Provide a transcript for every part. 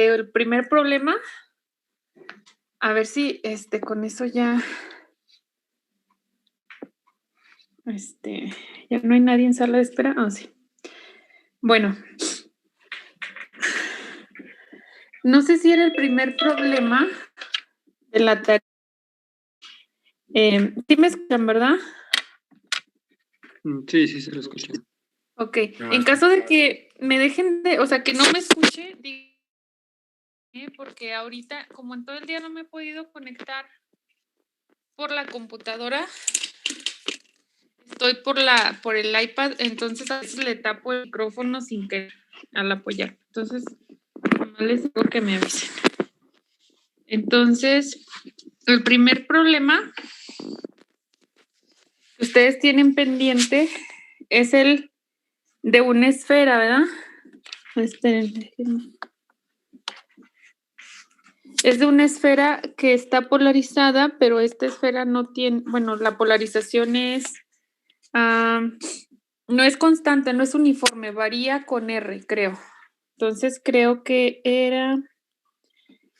el primer problema, a ver si con eso ya, ya no hay nadie en sala de espera. Ah, sí. Bueno, no sé si era el primer problema de la tarea. Sí me escuchan, ¿verdad? Sí, se lo escucho. Ok, en caso de que me dejen o sea, que no me escuche, porque ahorita, como en todo el día no me he podido conectar por la computadora, estoy por el iPad, entonces a veces le tapo el micrófono sin querer al apoyar. Entonces, nomás les digo que me avisen. Entonces, el primer problema que ustedes tienen pendiente es el de una esfera, ¿verdad? Esperen, déjenme. Es de una esfera que está polarizada, pero esta esfera no tiene, bueno, la polarización no es constante, no es uniforme, varía con R, creo. Entonces creo que era,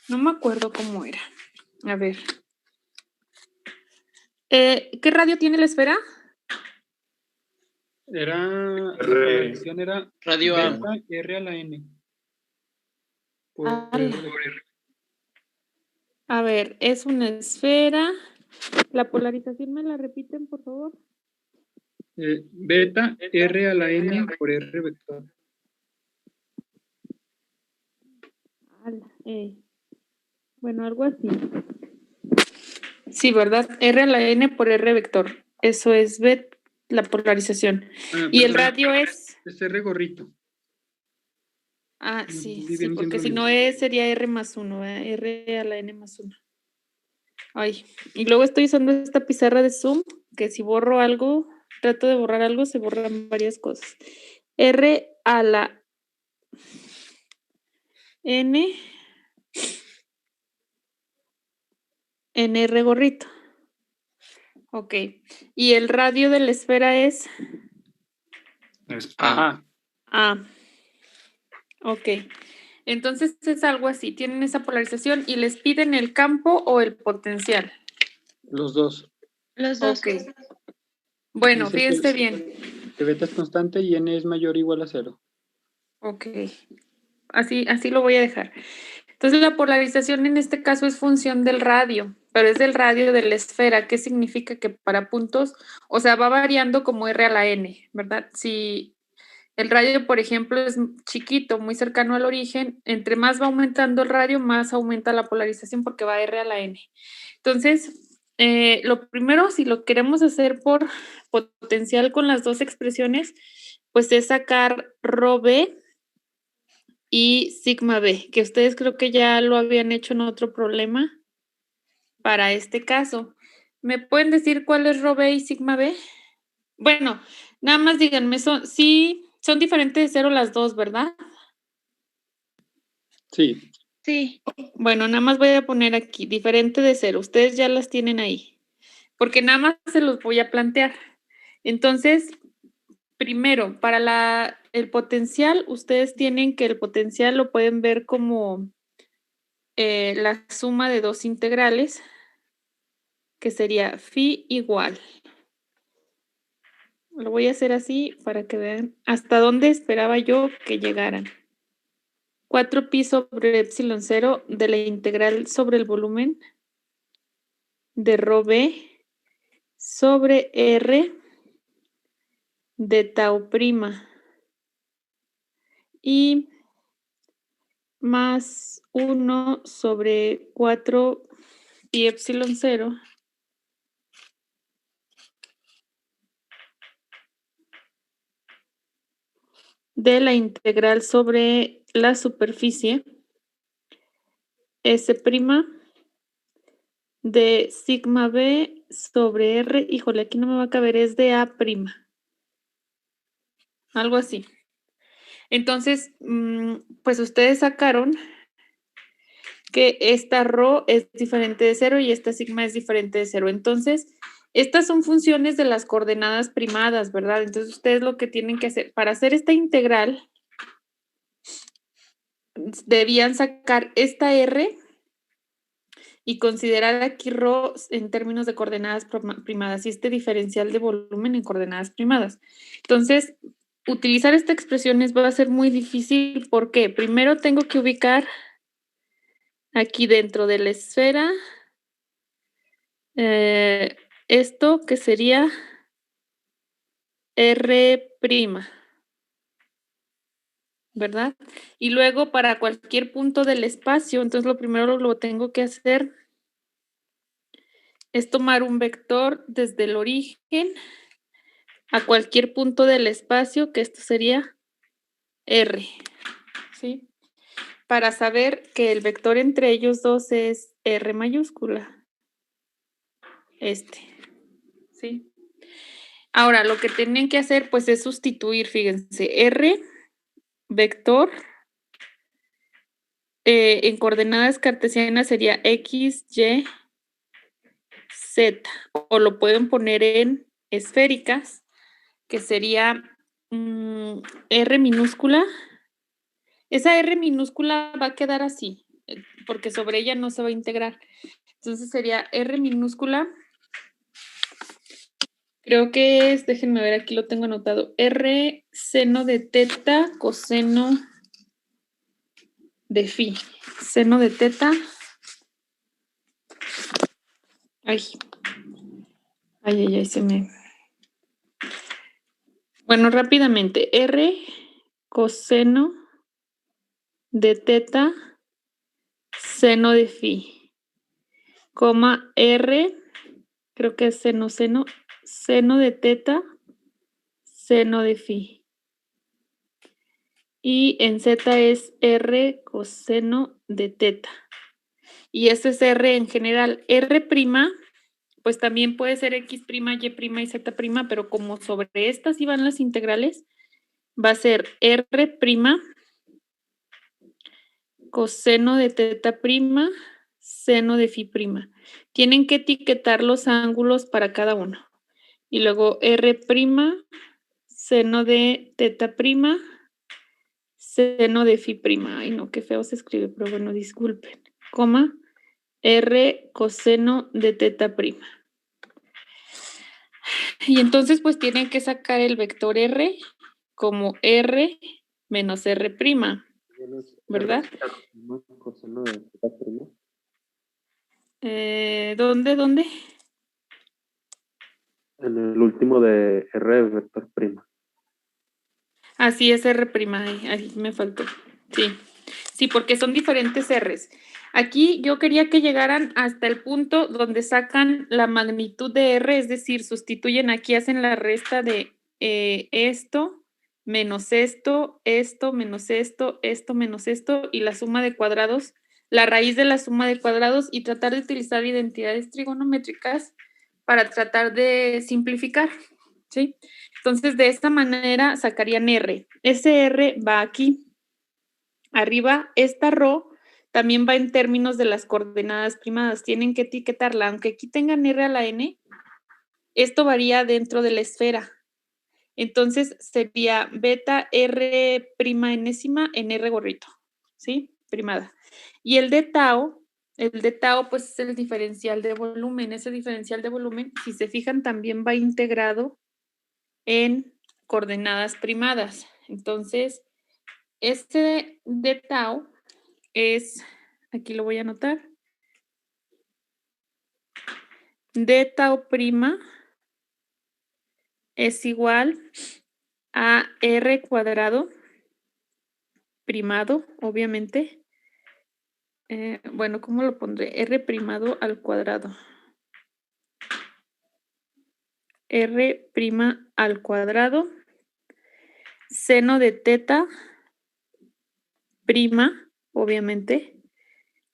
no me acuerdo cómo era. A ver. ¿Qué radio tiene la esfera? La polarización era Radio A. beta R a la N. A ver, es una esfera. ¿La polarización me la repiten, por favor? Beta R a la N por R vector. Bueno, algo así. Sí, ¿verdad? R a la N por R vector. Eso es la polarización. Y el radio es... Es R gorrito. Ah, sí, porque si no sería R más 1, R a la N más 1. Ay, y luego estoy usando esta pizarra de Zoom, que si borro algo, trato de borrar algo, se borran varias cosas. R a la N en R gorrito. Ok. Y el radio de la esfera es A. Ok. Entonces es algo así. Tienen esa polarización y les piden el campo o el potencial. Los dos. Los dos. Ok. Bueno, Dice fíjense bien. Que beta es constante y N es mayor o igual a 0. Ok. Así lo voy a dejar. Entonces la polarización en este caso es función del radio, pero es del radio de la esfera. ¿Qué significa? Que para puntos, o sea, va variando como R a la N, ¿verdad? Si el radio, por ejemplo, es chiquito, muy cercano al origen, entre más va aumentando el radio, más aumenta la polarización porque va R a la N. Entonces, lo primero, si lo queremos hacer por potencial con las dos expresiones, pues es sacar rho B y sigma B, que ustedes creo que ya lo habían hecho en otro problema para este caso. ¿Me pueden decir cuál es rho B y sigma B? Bueno, nada más díganme, son diferentes de 0 las dos, ¿verdad? Sí. Sí. Bueno, nada más voy a poner aquí, diferente de 0. Ustedes ya las tienen ahí, porque nada más se los voy a plantear. Entonces, primero, para el potencial, ustedes tienen que el potencial lo pueden ver como la suma de dos integrales, que sería phi igual. Lo voy a hacer así para que vean hasta dónde esperaba yo que llegaran. 4pi sobre epsilon 0 de la integral sobre el volumen de rho b sobre r de tau prima y más 1 sobre 4 pi epsilon 0 de la integral sobre la superficie S' de sigma b sobre r, híjole, aquí no me va a caber, es de a'. Algo así. Entonces, pues ustedes sacaron que esta rho es diferente de 0 y esta sigma es diferente de 0. Entonces, estas son funciones de las coordenadas primadas, ¿verdad? Entonces, ustedes lo que tienen que hacer, para hacer esta integral, debían sacar esta R y considerar aquí ρ en términos de coordenadas primadas y este diferencial de volumen en coordenadas primadas. Entonces, utilizar esta expresión va a ser muy difícil. ¿Por qué? Primero tengo que ubicar aquí dentro de la esfera esto que sería R', ¿verdad? Y luego para cualquier punto del espacio, entonces lo primero lo tengo que hacer es tomar un vector desde el origen a cualquier punto del espacio, que esto sería R, ¿sí? Para saber que el vector entre ellos dos es R mayúscula. ¿Sí? Ahora, lo que tienen que hacer, pues, es sustituir, fíjense, R, vector, en coordenadas cartesianas sería X, Y, Z, o lo pueden poner en esféricas, que sería R minúscula. Esa R minúscula va a quedar así, porque sobre ella no se va a integrar. Entonces sería R minúscula. Creo que es, déjenme ver, aquí lo tengo anotado. R seno de teta coseno de phi. Seno de teta. Ay, se me... Bueno, rápidamente. R coseno de teta seno de phi. Coma R, creo que es seno de teta seno de phi. Y en Z es R coseno de teta. Y este es R en general. R', pues también puede ser X', Y' y Z', pero como sobre estas iban las integrales, va a ser R', coseno de teta', seno de phi'. Tienen que etiquetar los ángulos para cada uno. Y luego R', seno de teta', seno de phi'. Ay, no, qué feo se escribe, pero bueno, disculpen. Coma, R coseno de teta'. Y entonces, pues tienen que sacar el vector R como R menos R', ¿verdad? Coseno de teta'. ¿Dónde? En el último de R vector prima. Así es R', ahí me faltó. Sí, porque son diferentes R's. Aquí yo quería que llegaran hasta el punto donde sacan la magnitud de R, es decir, sustituyen aquí, hacen la resta de esto menos esto, esto menos esto, esto menos esto, y la suma de cuadrados, la raíz de la suma de cuadrados, y tratar de utilizar identidades trigonométricas para tratar de simplificar, ¿sí? Entonces, de esta manera sacarían R. Ese R va aquí. Arriba, esta ρ también va en términos de las coordenadas primadas. Tienen que etiquetarla. Aunque aquí tengan R a la n, esto varía dentro de la esfera. Entonces, sería beta R' enésima en R gorrito, ¿sí? Primada. Y el de tau, pues es el diferencial de volumen. Ese diferencial de volumen, si se fijan, también va integrado en coordenadas primadas. Entonces, este de tau es, aquí lo voy a anotar, d tau' es igual a R cuadrado primado, obviamente. Bueno, ¿cómo lo pondré? R primado al cuadrado. R' al cuadrado, seno de teta prima, obviamente,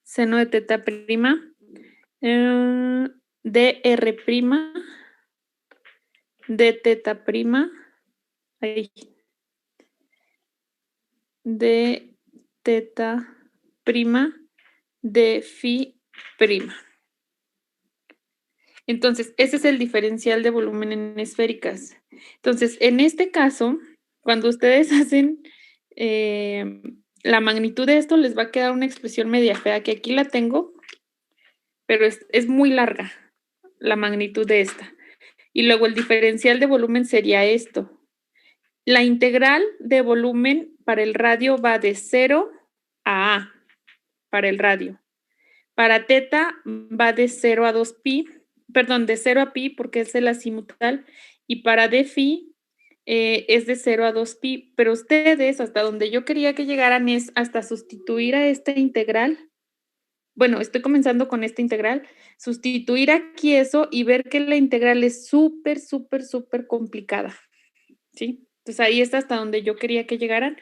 seno de teta prima, dr', de teta prima, ahí, de teta prima de phi prima. Entonces, ese es el diferencial de volumen en esféricas. Entonces, en este caso, cuando ustedes hacen La magnitud de esto les va a quedar una expresión media fea, que aquí la tengo, pero es muy larga la magnitud de esta. Y luego el diferencial de volumen sería esto. La integral de volumen para el radio va de 0 a A, para el radio. Para teta va de 0 a 2pi, perdón, de 0 a pi porque es el azimutal, y para d phi es de 0 a 2pi, pero ustedes, hasta donde yo quería que llegaran es hasta sustituir a esta integral. Bueno, estoy comenzando con esta integral, sustituir aquí eso y ver que la integral es súper, súper, súper complicada, ¿sí? Entonces ahí está hasta donde yo quería que llegaran.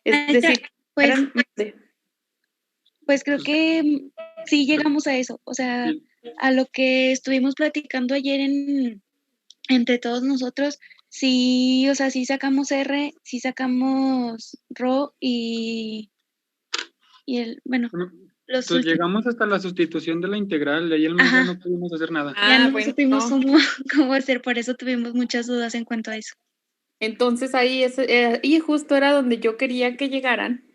Es Maestra, decir, pues, de- pues creo que sí llegamos a eso, o sea, Sí. a lo que estuvimos platicando ayer entre todos nosotros, sí, o sea, sí sacamos R, sí sacamos Rho y bueno, Bueno, los pues últimos. llegamos hasta la sustitución de la integral, de ahí en más ya Ajá. no pudimos hacer nada. Ya no bueno, supimos cómo hacer, por eso tuvimos muchas dudas en cuanto a eso. entonces ahí y justo era donde yo quería que llegaran.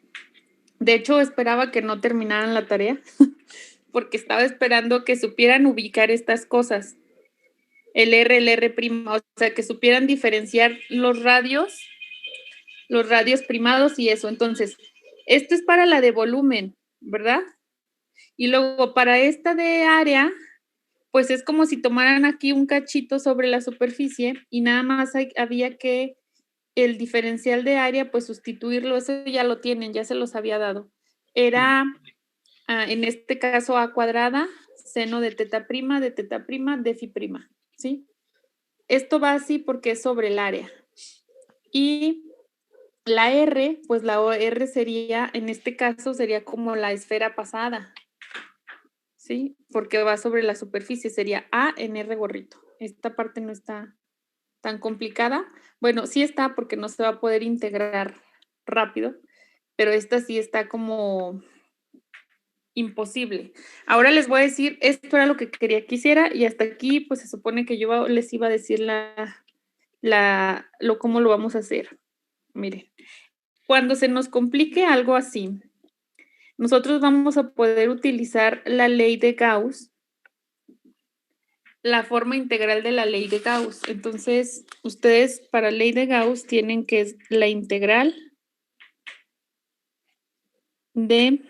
De hecho, esperaba que no terminaran la tarea, porque estaba esperando que supieran ubicar estas cosas. El R' o sea, que supieran diferenciar los radios primados y eso. Entonces, esto es para la de volumen, ¿verdad? Y luego para esta de área, pues es como si tomaran aquí un cachito sobre la superficie y nada más había que el diferencial de área, pues sustituirlo, eso ya lo tienen, ya se los había dado. Era, en este caso, a cuadrada, seno de teta prima, de phi prima, ¿sí? Esto va así porque es sobre el área. Y la R, pues la R sería, en este caso, sería como la esfera pasada, ¿sí? Porque va sobre la superficie, sería A en R gorrito. Esta parte no está tan complicada. Bueno, sí está porque no se va a poder integrar rápido, pero esta sí está como imposible. Ahora les voy a decir, esto era lo que quería que hiciera y hasta aquí pues se supone que yo les iba a decir cómo lo vamos a hacer. Miren, cuando se nos complique algo así, nosotros vamos a poder utilizar la ley de Gauss, la forma integral de la ley de Gauss. Entonces, ustedes para ley de Gauss tienen que es la integral de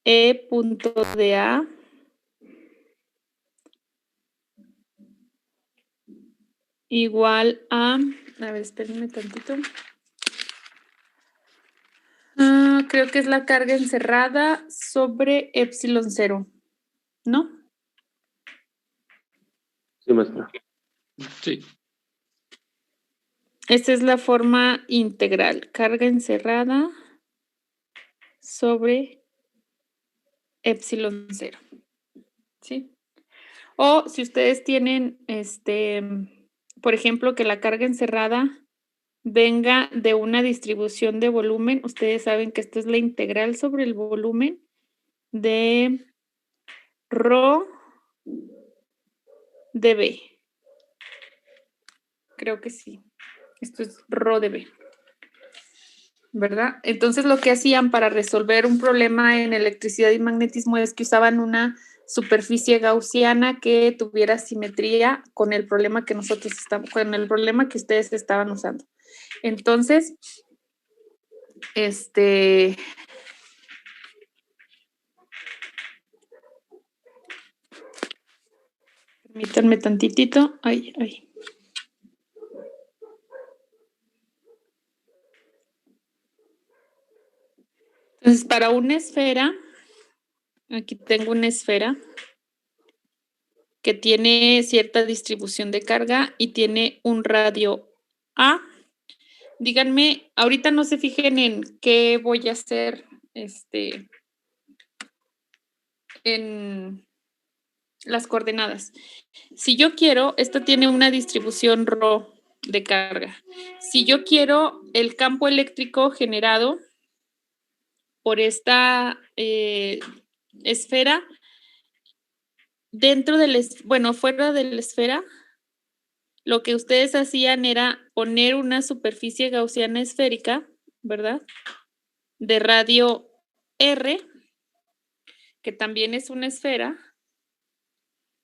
E punto de A igual a ver, espérenme tantito. Creo que es la carga encerrada sobre epsilon 0, ¿no? Sí, maestra. Sí. Esta es la forma integral, carga encerrada sobre epsilon 0, ¿sí? O si ustedes tienen, por ejemplo, que la carga encerrada venga de una distribución de volumen, ustedes saben que esta es la integral sobre el volumen de Rho de B. Creo que sí. Esto es Rho de B. ¿Verdad? Entonces lo que hacían para resolver un problema en electricidad y magnetismo es que usaban una superficie gaussiana que tuviera simetría con el problema que con el problema que ustedes estaban usando. Entonces, permítanme tantitito. Ay. Entonces, para una esfera, aquí tengo una esfera que tiene cierta distribución de carga y tiene un radio A. Díganme, ahorita no se fijen en qué voy a hacer, en las coordenadas. Si yo quiero, esto tiene una distribución Rho de carga. Si yo quiero el campo eléctrico generado por esta esfera, fuera de la esfera, lo que ustedes hacían era poner una superficie gaussiana esférica ¿verdad? De radio R, que también es una esfera,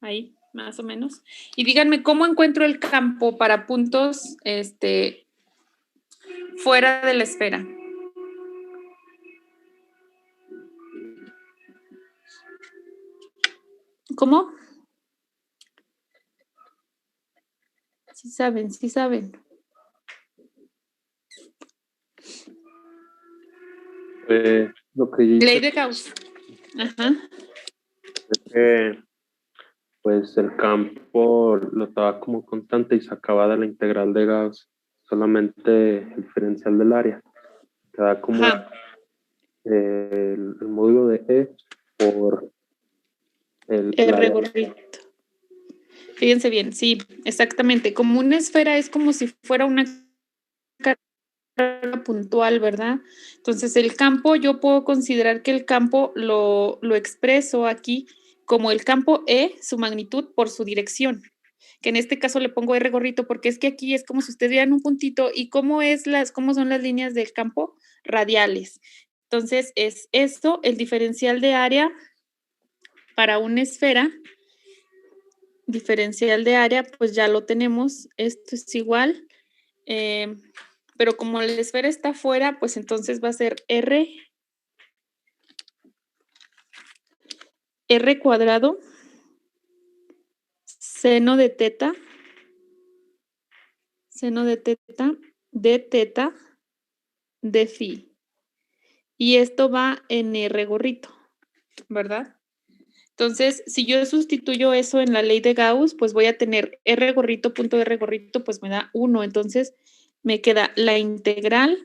ahí, más o menos. Y díganme, ¿cómo encuentro el campo para puntos fuera de la esfera? ¿Cómo? Sí saben, sí saben. Lo que yo Ley hice de Gauss. Ajá. es que pues el campo lo daba como constante y sacaba de la integral de Gauss solamente el diferencial del área. Queda como Ajá. el módulo de E por el R área. gorrito. Fíjense bien, sí, exactamente. Como una esfera es como si fuera una carga puntual, ¿verdad? Entonces, el campo, yo puedo considerar que el campo lo expreso aquí como el campo E, su magnitud por su dirección, que en este caso le pongo R gorrito porque es que aquí es como si ustedes vieran un puntito y cómo son las líneas del campo radiales. Entonces, es esto, el diferencial de área para una esfera. Diferencial de área, pues ya lo tenemos. Esto es igual. Pero como la esfera está afuera, pues entonces va a ser R cuadrado, seno de teta, de teta, de phi. Y esto va en R gorrito, ¿verdad? Entonces, si yo sustituyo eso en la ley de Gauss, pues voy a tener R gorrito, punto R gorrito, pues me da 1. Entonces, me queda la integral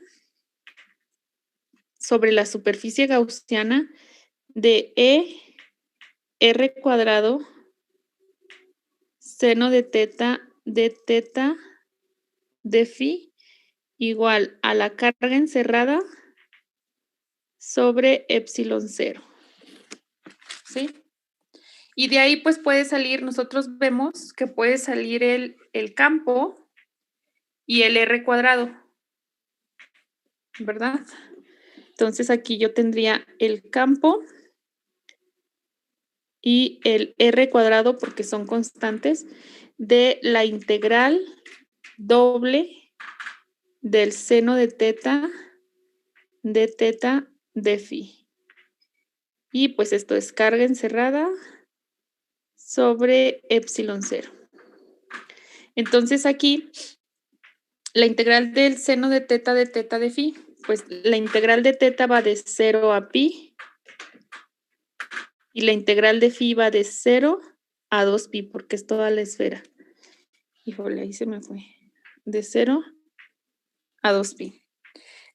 sobre la superficie gaussiana de R cuadrado, seno de teta, de phi, igual a la carga encerrada sobre epsilon 0. ¿Sí? Y de ahí pues puede salir, nosotros vemos que puede salir el campo y el R cuadrado, ¿verdad? Entonces aquí yo tendría el campo y el R cuadrado, porque son constantes, de la integral doble del seno de teta de phi. Y pues esto es carga encerrada sobre epsilon 0. Entonces aquí la integral del seno de teta de phi, pues la integral de teta va de 0 a pi y la integral de phi va de 0 a 2 pi porque es toda la esfera. Híjole, ahí se me fue. De 0 a 2 pi.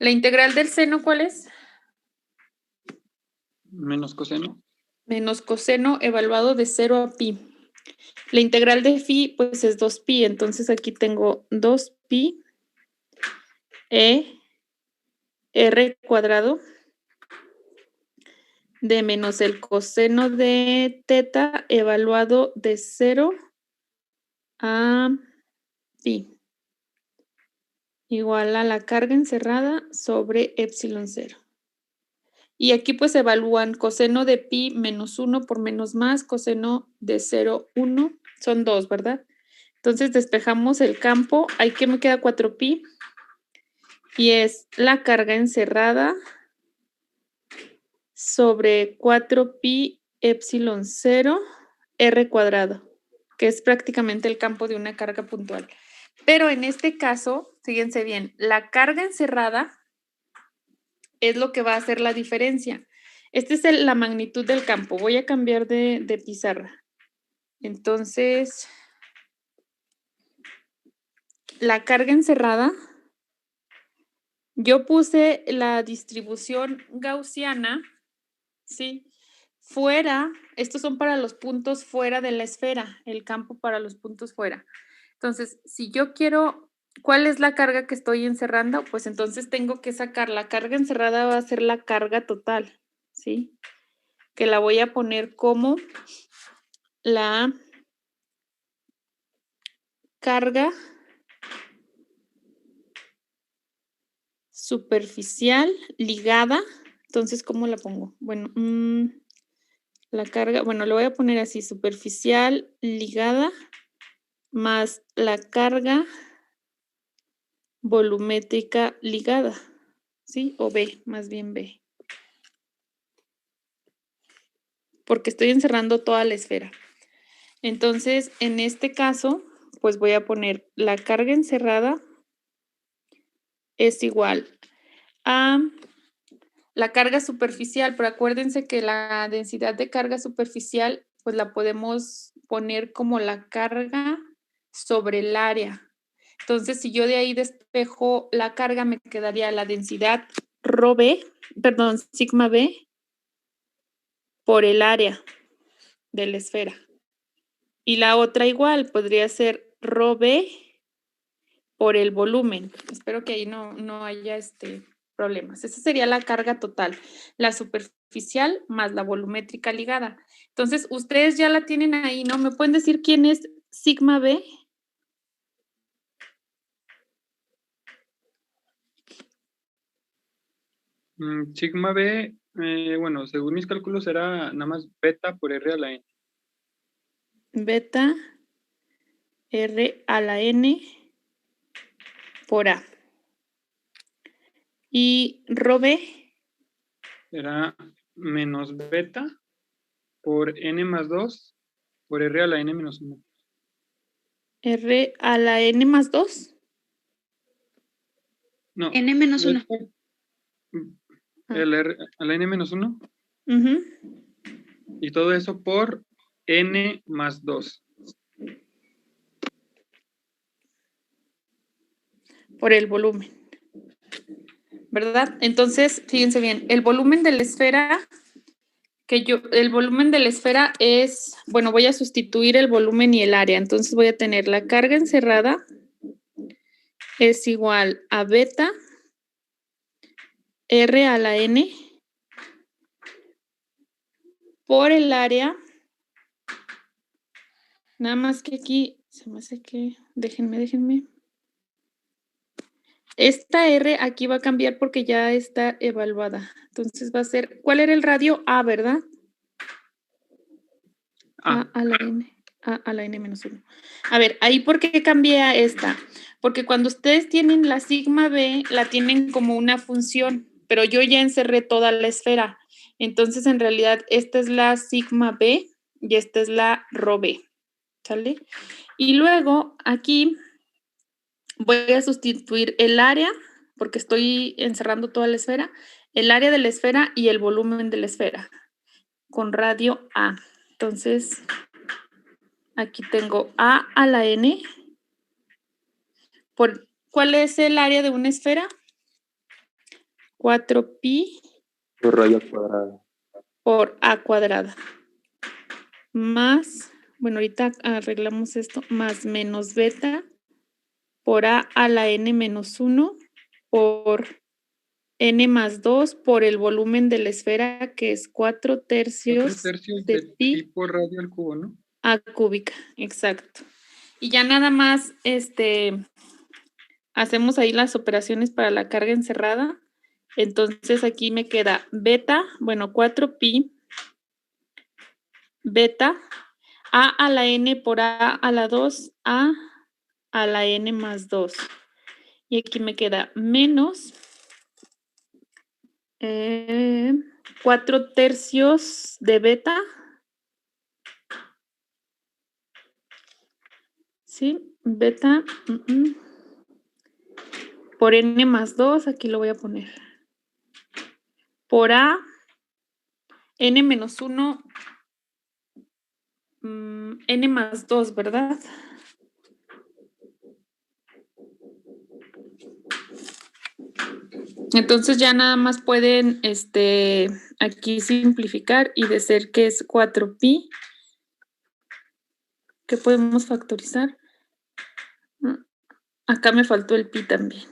¿La integral del seno cuál es? Menos coseno. Menos coseno evaluado de 0 a pi. La integral de phi, pues es 2 pi, entonces aquí tengo 2 pi r cuadrado de menos el coseno de teta evaluado de 0 a pi, igual a la carga encerrada sobre epsilon 0. Y aquí pues evalúan coseno de pi menos 1 por menos más, coseno de 0, 1, son 2, ¿verdad? Entonces despejamos el campo, ahí que me queda 4 pi, y es la carga encerrada sobre 4 pi epsilon 0 r cuadrado, que es prácticamente el campo de una carga puntual. Pero en este caso, fíjense bien, la carga encerrada es lo que va a hacer la diferencia. Esta es la magnitud del campo. Voy a cambiar de pizarra. Entonces, la carga encerrada, yo puse la distribución gaussiana, ¿sí? Fuera, estos son para los puntos fuera de la esfera, el campo para los puntos fuera. Entonces, si yo quiero, ¿cuál es la carga que estoy encerrando? Pues entonces tengo que sacar la carga encerrada, va a ser la carga total, ¿sí? Que la voy a poner como la carga superficial ligada. Entonces, ¿cómo la pongo? Bueno, la carga, bueno, lo voy a poner así, superficial ligada más la carga volumétrica ligada, ¿sí? O B, más bien B. Porque estoy encerrando toda la esfera. Entonces, en este caso, pues voy a poner la carga encerrada es igual a la carga superficial, pero acuérdense que la densidad de carga superficial, pues la podemos poner como la carga sobre el área. Entonces, si yo de ahí despejo la carga, me quedaría la densidad rho B, perdón, sigma B por el área de la esfera. Y la otra igual, podría ser rho B por el volumen. Espero que ahí no haya problemas. Esa sería la carga total, la superficial más la volumétrica ligada. Entonces, ustedes ya la tienen ahí, ¿no? ¿Me pueden decir quién es sigma B? Sigma B, bueno, según mis cálculos era nada más beta por R a la N. Beta R a la N por A. Y rho B Era menos beta por N más 2 por R a la N menos 1. R a la N más 2. No. N menos 1. El R a la N menos 1. Ujú. Y todo eso por N más 2. Por el volumen, ¿verdad? Entonces, fíjense bien, el volumen de la esfera, el volumen de la esfera es, bueno, voy a sustituir el volumen y el área, entonces voy a tener la carga encerrada es igual a beta R a la N por el área, nada más que aquí, se me hace que, déjenme. Esta R aquí va a cambiar porque ya está evaluada. Entonces va a ser, ¿cuál era el radio? A, ¿verdad? A a la N. A a la N menos 1. A ver, ahí ¿por qué cambié a esta? Porque cuando ustedes tienen la sigma B, la tienen como una función, pero yo ya encerré toda la esfera. Entonces, en realidad, esta es la sigma B y esta es la rho B. ¿Sale? Y luego, aquí voy a sustituir el área, porque estoy encerrando toda la esfera, el área de la esfera y el volumen de la esfera, con radio A. Entonces, aquí tengo A a la N. ¿Cuál es el área de una esfera? 4pi Por rayo cuadrado. por A cuadrada. Más, bueno, ahorita arreglamos esto, más menos beta por A a la N menos 1 por N más 2 por el volumen de la esfera, que es 4 tercios de pi por radio al cubo, ¿no? A cúbica, exacto. Y ya nada más, hacemos ahí las operaciones para la carga encerrada. Entonces aquí me queda beta, bueno, 4pi, beta, A a la N por A a la 2, A a la N más 2. Y aquí me queda menos 4 tercios de beta. ¿Sí? Beta por N más 2, aquí lo voy a poner. Por A, N menos 1, N más 2, ¿verdad? Entonces ya nada más pueden aquí simplificar y decir que es 4pi. ¿Qué podemos factorizar? Acá me faltó el pi también.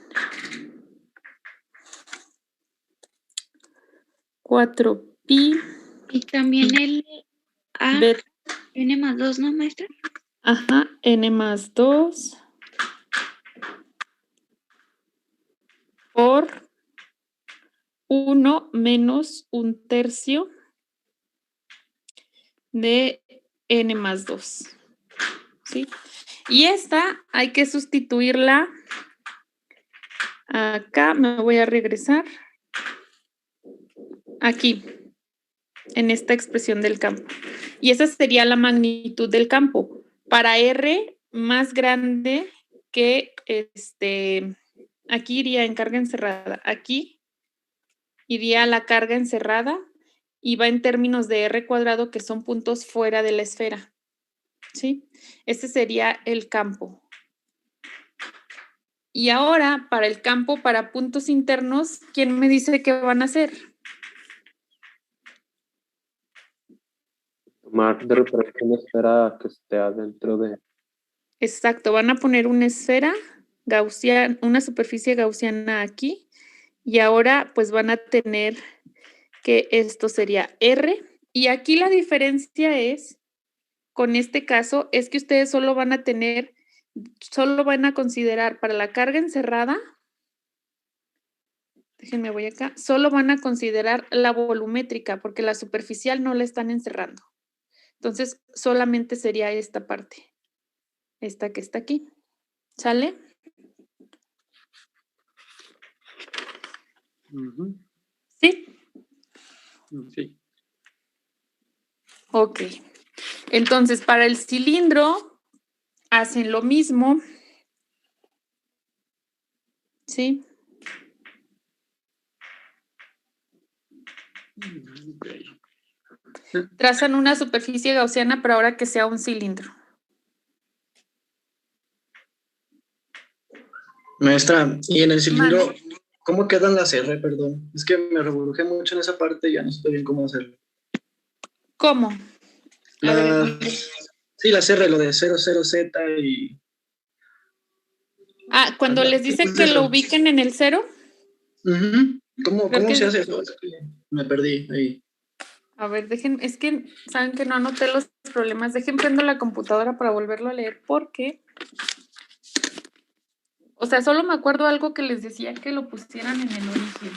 4pi. Y también el A, beta. N más 2, ¿no, maestra? Ajá, N más 2 por 1 menos 1/3 de n más 2. ¿Sí? Y esta hay que sustituirla. Acá me voy a regresar. Aquí, en esta expresión del campo. Y esa sería la magnitud del campo. Para R más grande que aquí iría en carga encerrada. Aquí iría la carga encerrada y va en términos de R cuadrado, que son puntos fuera de la esfera. ¿Sí? Este sería el campo. Y ahora, para el campo, para puntos internos, ¿quién me dice qué van a hacer? Tomar de referencia una esfera que esté adentro de... Exacto, van a poner una esfera gaussiana, una superficie gaussiana aquí, y ahora pues van a tener que esto sería R, y aquí la diferencia es, con este caso, es que ustedes solo van a considerar para la carga encerrada, déjenme voy acá, solo van a considerar la volumétrica, porque la superficial no la están encerrando. Entonces, solamente sería esta parte, esta que está aquí. ¿Sale? ¿Sí? Sí. Ok. Entonces, para el cilindro, hacen lo mismo. ¿Sí? Okay. Trazan una superficie gaussiana, pero ahora que sea un cilindro. Maestra, y en el cilindro, Mande. ¿cómo quedan las R? Perdón. Es que me revolujé mucho en esa parte y ya no sé bien cómo hacerlo. ¿Cómo? A ver, sí, las R, lo de 00Z y... cuando les dice que lo ubiquen en el 0. ¿Cómo se hace eso? Me perdí ahí. A ver, es que saben que no anoté los problemas. Dejen prendo la computadora para volverlo a leer, porque, o sea, solo me acuerdo algo que les decía que lo pusieran en el origen.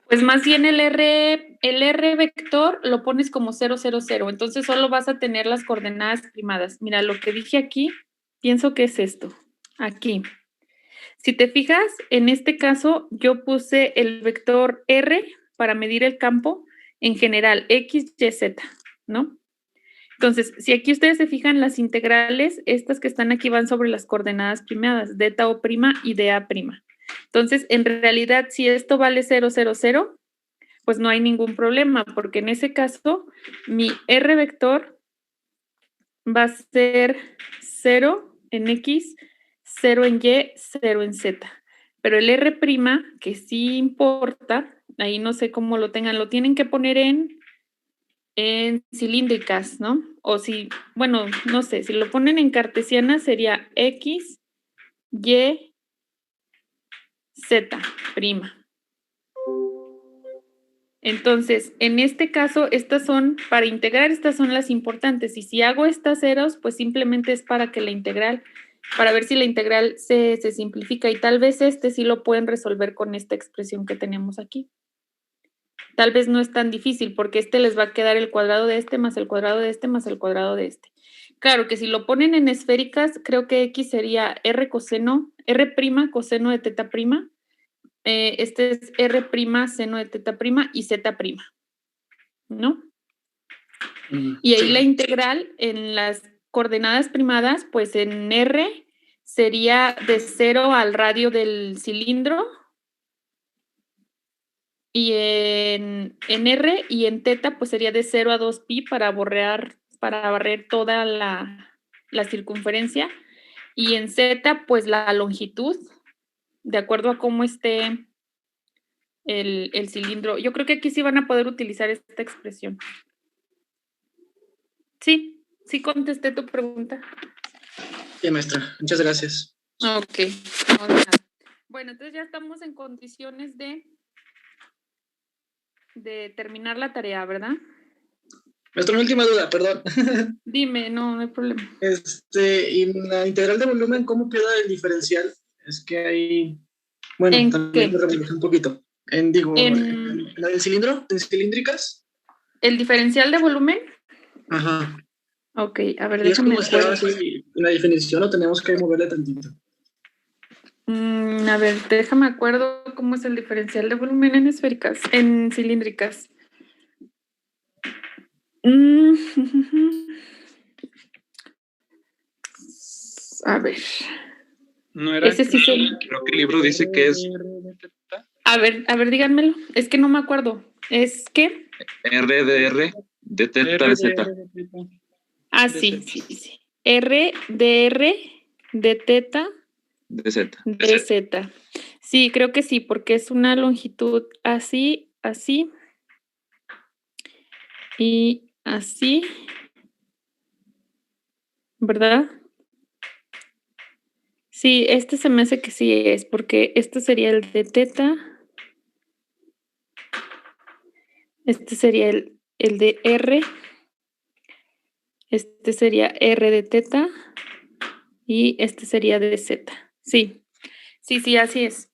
Pues más bien el R vector lo pones como 0, 0, 0. Entonces solo vas a tener las coordenadas primadas. Mira, lo que dije aquí, pienso que es esto. Aquí. Si te fijas, en este caso yo puse el vector R para medir el campo en general, X, Y, Z, ¿no? Entonces, si aquí ustedes se fijan, las integrales, estas que están aquí van sobre las coordenadas primadas, de eta o' y de a'. Entonces, en realidad, si esto vale 0, 0, 0, pues no hay ningún problema, porque en ese caso, mi R vector va a ser 0 en X, 0 en Y, 0 en Z. Pero el R', que sí importa, ahí no sé cómo lo tengan, lo tienen que poner en cilíndricas, ¿no? O si, bueno, no sé, si lo ponen en cartesiana sería X, Y, Z'. Entonces, en este caso, para integrar, estas son las importantes. Y si hago estas ceros, pues simplemente es para ver si la integral se simplifica. Y tal vez sí lo pueden resolver con esta expresión que tenemos aquí. Tal vez no es tan difícil, porque les va a quedar el cuadrado de este, más el cuadrado de este, más el cuadrado de este. Claro que si lo ponen en esféricas, creo que X sería R coseno de teta prima. Este es R' seno de teta prima y Z', ¿no? Y ahí la integral en las coordenadas primadas, pues en R sería de 0 al radio del cilindro, y en R y en teta pues sería de 0 a 2pi para barrer toda la circunferencia, y en Z pues la longitud, de acuerdo a cómo esté el cilindro. Yo creo que aquí sí van a poder utilizar esta expresión. Sí contesté tu pregunta. Sí, maestra, muchas gracias. Ok, no, de nada. Bueno, entonces ya estamos en condiciones de terminar la tarea, ¿verdad? Maestra, una última duda, perdón. Dime, no hay problema. Y en la integral de volumen, ¿cómo queda el diferencial Es que hay... Bueno, ¿En también qué? me revolujé un poquito. ¿En ¿En la del cilindro? ¿En cilíndricas? el diferencial de volumen? Ajá. Ok, a ver, Y es déjame como está acuerdo. así en la definición, o tenemos que moverle tantito. A ver, déjame acuerdo cómo es el diferencial de volumen en esféricas, en cilíndricas. Mm, A ver, No era, ese sí se... Creo que el libro dice que es A ver, díganmelo. Es que no me acuerdo. ¿Es qué? RDR de teta de Z. Ah, De sí, Z. sí. RDR de teta De Z. de Z. Sí, creo que sí, porque es una longitud así, así y así, ¿verdad? Sí, este se me hace que sí es, porque este sería el de teta, este sería el de R, este sería R de teta y este sería de Z. Sí, sí, así es.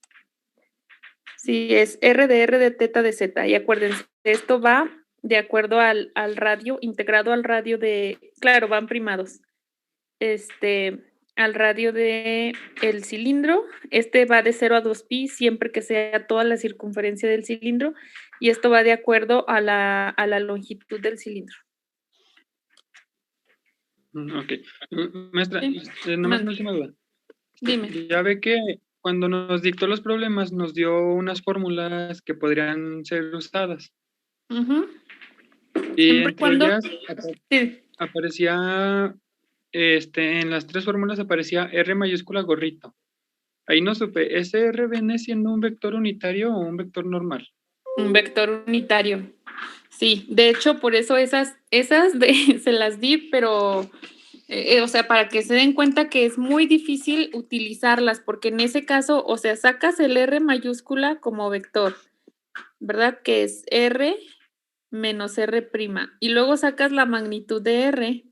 Sí, es R de teta de Z. Y acuérdense, esto va de acuerdo al radio, integrado al radio de, claro, van primados. Al radio de el cilindro, este va de 0 a 2pi siempre que sea toda la circunferencia del cilindro, y esto va de acuerdo a la longitud del cilindro. Ok. Maestra, Sí. nomás Mande. una última duda. Dime. Ya ve que cuando nos dictó los problemas nos dio unas fórmulas que podrían ser usadas. Ujú. Y Siempre y entre cuando. ellas Sí. aparecía, en las tres fórmulas aparecía R mayúscula gorrito. Ahí no supe, ¿ese R viene siendo un vector unitario o un vector normal? Un vector unitario. Sí, de hecho, por eso esas se las di, pero, o sea, para que se den cuenta que es muy difícil utilizarlas, porque en ese caso, o sea, sacas el R mayúscula como vector, ¿verdad? Que es R menos R', y luego sacas la magnitud de R,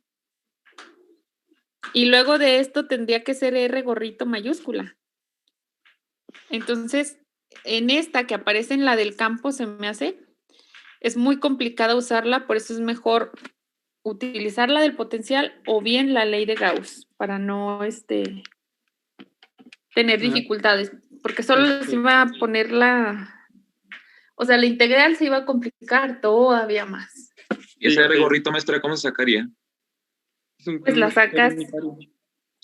y luego de esto tendría que ser R gorrito mayúscula. Entonces, en esta que aparece en la del campo, se me hace, es muy complicada usarla, por eso es mejor utilizar la del potencial o bien la ley de Gauss para no tener dificultades, porque solo les iba a poner o sea, la integral se iba a complicar todavía más. ¿Y ese R gorrito, maestra, cómo se sacaría? Pues la sacas,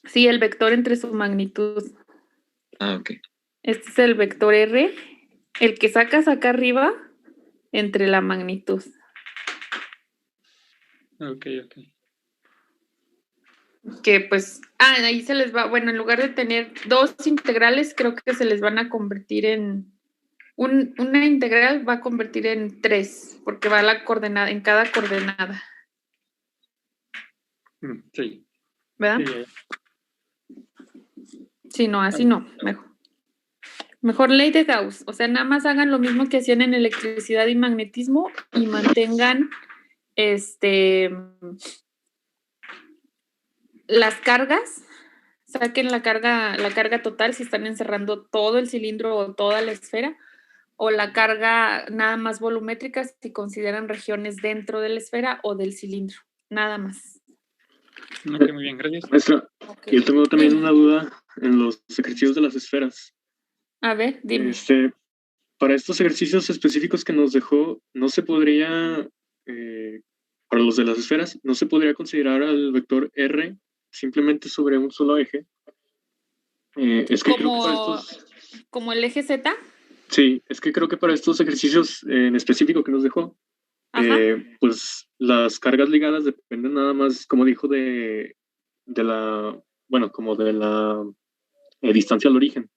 sí, el vector entre su magnitud. Ah, ok. Este es el vector R, el que sacas acá arriba entre la magnitud. Ok. Que pues, ahí se les va, bueno, en lugar de tener dos integrales, creo que se les van a convertir en, una integral va a convertir en 3, porque va la coordenada, en cada coordenada. Sí. ¿Verdad? Sí. Sí, no, así no, mejor. Mejor ley de Gauss, o sea, nada más hagan lo mismo que hacían en electricidad y magnetismo y mantengan las cargas, saquen la carga total si están encerrando todo el cilindro o toda la esfera, o la carga nada más volumétrica si consideran regiones dentro de la esfera o del cilindro, nada más. Ok, muy bien, gracias. Maestra, Okay. yo tengo también Dime. una duda en los ejercicios de las esferas. A ver, dime. Para estos ejercicios específicos que nos dejó, no se podría, para los de las esferas, no se podría considerar al vector R simplemente sobre un solo eje. Es que creo que para estos... ¿Como el eje Z? Sí, es que creo que para estos ejercicios en específico que nos dejó, pues las cargas ligadas dependen nada más, como dijo, de la, bueno, como de la distancia al origen.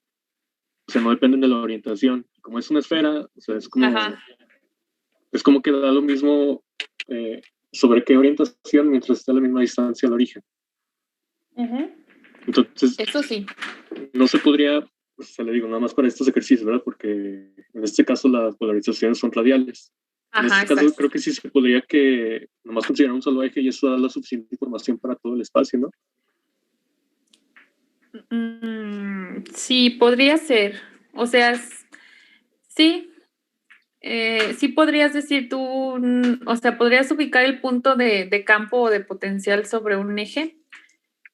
O sea, no dependen de la orientación. Como es una esfera, o sea, es como que da lo mismo sobre qué orientación mientras está a la misma distancia al origen. Entonces, eso sí. No se podría, pues, se le digo, nada más para estos ejercicios, ¿verdad? Porque en este caso las polarizaciones son radiales. En este caso creo que sí se podría que nomás considerar un solo eje y eso da la suficiente información para todo el espacio, ¿no? Sí, podría ser. O sea, sí, sí podrías decir tú, o sea, podrías ubicar el punto de campo o de potencial sobre un eje,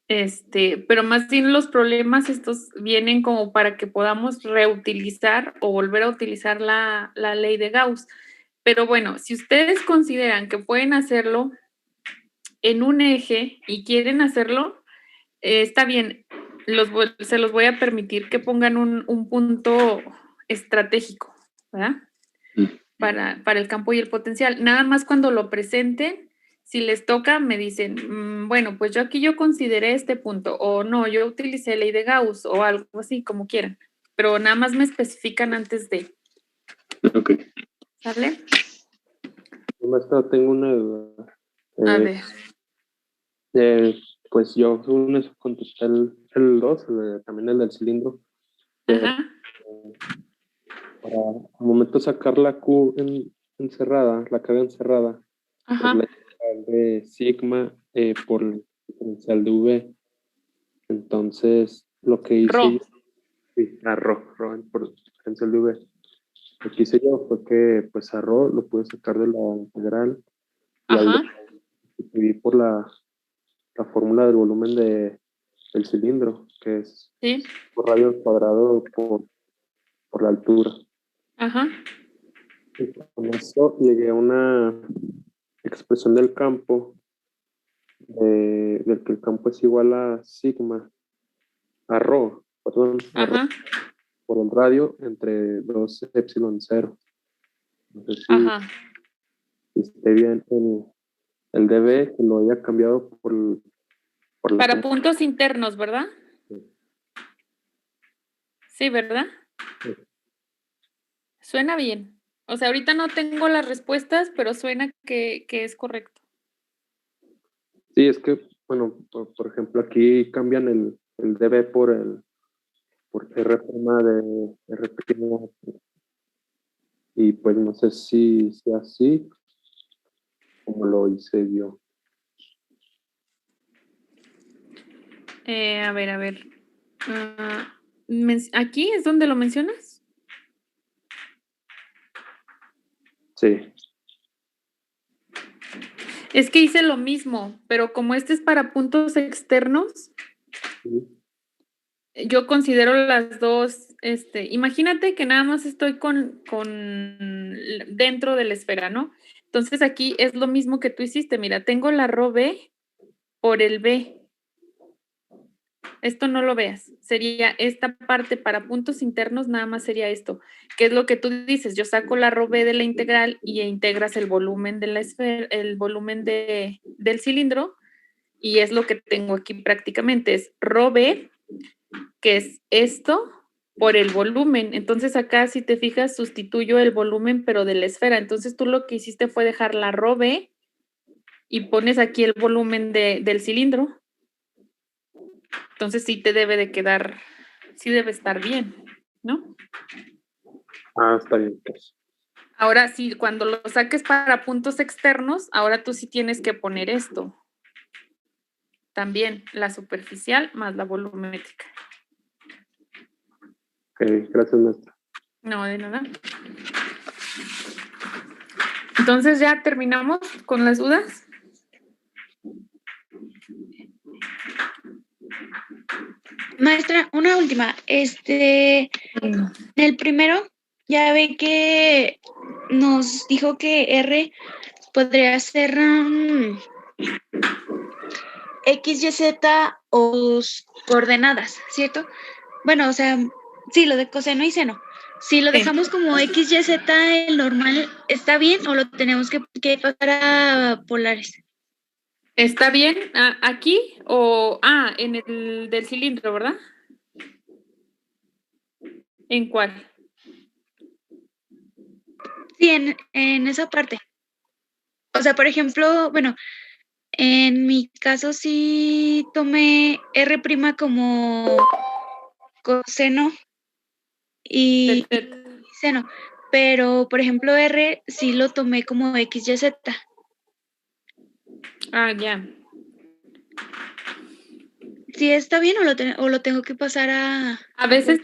pero más bien los problemas estos vienen como para que podamos reutilizar o volver a utilizar la ley de Gauss. Pero bueno, si ustedes consideran que pueden hacerlo en un eje y quieren hacerlo, está bien, se los voy a permitir que pongan un punto estratégico, ¿verdad? Para el campo y el potencial. Nada más cuando lo presenten, si les toca, me dicen, bueno, pues yo consideré este punto, o no, yo utilicé ley de Gauss, o algo así, como quieran. Pero nada más me especifican antes de. Ok. ¿Sale? Maestra, tengo una duda. A ver. Pues yo según eso contesté el 2, también el del cilindro. Ajá. Para al momento sacar la Q encerrada, la carga encerrada, Ajá. la integral de sigma por el diferencial de V. Entonces, lo que hice Rho. yo, sí, a Rho por el diferencial de V. Lo que hice yo fue que pues a Rho lo pude sacar de la integral y al Ajá. dividí por la fórmula del volumen del cilindro, que es Sí. por radio al cuadrado por la altura. Ajá. Y con eso llegué a una expresión del campo, del que el campo es igual a sigma, a rho, perdón, a rho Ajá. por el radio entre 2 epsilon 0. No sé Ajá. si esté bien el dB, que lo haya cambiado por la Para puntos internos, ¿verdad? Sí, ¿verdad? Sí. Suena bien. O sea, ahorita no tengo las respuestas, pero suena que es correcto. Sí, es que, bueno, por ejemplo, aquí cambian el dB por R' de R', y pues no sé si sea así como lo hice yo. A ver. ¿Aquí es donde lo mencionas? Sí. Es que hice lo mismo, pero como este es para puntos externos, Sí. yo considero las dos, imagínate que nada más estoy con dentro de la esfera, ¿no? Entonces aquí es lo mismo que tú hiciste, mira, tengo la rho B por el B. Esto no lo veas, sería esta parte para puntos internos, nada más sería esto, que es lo que tú dices, yo saco la rho B de la integral y integras el volumen de la esfera, el volumen del cilindro, y es lo que tengo aquí prácticamente, es rho B, que es esto, por el volumen. Entonces acá, si te fijas, sustituyo el volumen, pero de la esfera. Entonces tú lo que hiciste fue dejar la rho B y pones aquí el volumen del cilindro. Entonces sí te debe de quedar, sí debe estar bien, ¿no? Ah, está bien, pues. Ahora sí, cuando lo saques para puntos externos, ahora tú sí tienes que poner esto. También la superficial más la volumétrica. Ok, gracias, maestra. No, de nada. Entonces ya terminamos con las dudas. Maestra, una última. En el primero, ya ve que nos dijo que R podría ser X, Y, Z o coordenadas, ¿cierto? Bueno, o sea, sí, lo de coseno y seno. Si lo dejamos como X, Y, Z, el normal, ¿está bien o lo tenemos que pasar a polares? ¿Está bien aquí o en el del cilindro, verdad? ¿En cuál? Sí, en esa parte. O sea, por ejemplo, bueno, en mi caso sí tomé R' como coseno y seno, pero por ejemplo R sí lo tomé como X, Y, Z. Ya. ¿Sí está bien o lo tengo que pasar a...? A veces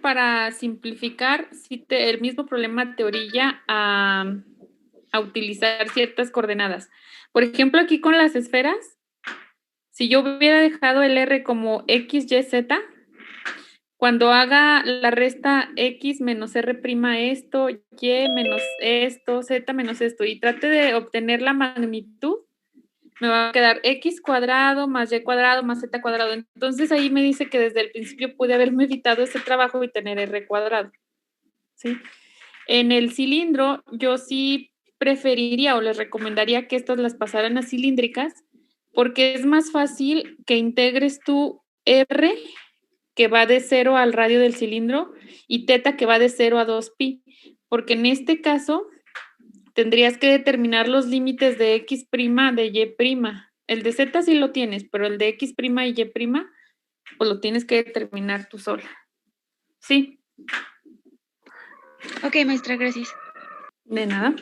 para simplificar, el mismo problema te orilla a utilizar ciertas coordenadas. Por ejemplo, aquí con las esferas, si yo hubiera dejado el R como X, Y, Z, cuando haga la resta X menos R' esto, Y menos esto, Z menos esto, y trate de obtener la magnitud, me va a quedar X cuadrado más Y cuadrado más Z cuadrado. Entonces ahí me dice que desde el principio pude haberme evitado ese trabajo y tener R cuadrado. ¿Sí? En el cilindro, yo sí preferiría o les recomendaría que estas las pasaran a cilíndricas, porque es más fácil que integres tu R, que va de 0 al radio del cilindro, y teta, que va de 0 a 2pi, porque en este caso tendrías que determinar los límites de X' de Y'. El de Z sí lo tienes, pero el de X' y Y', pues lo tienes que determinar tú sola. ¿Sí? Ok, maestra, gracias. De nada.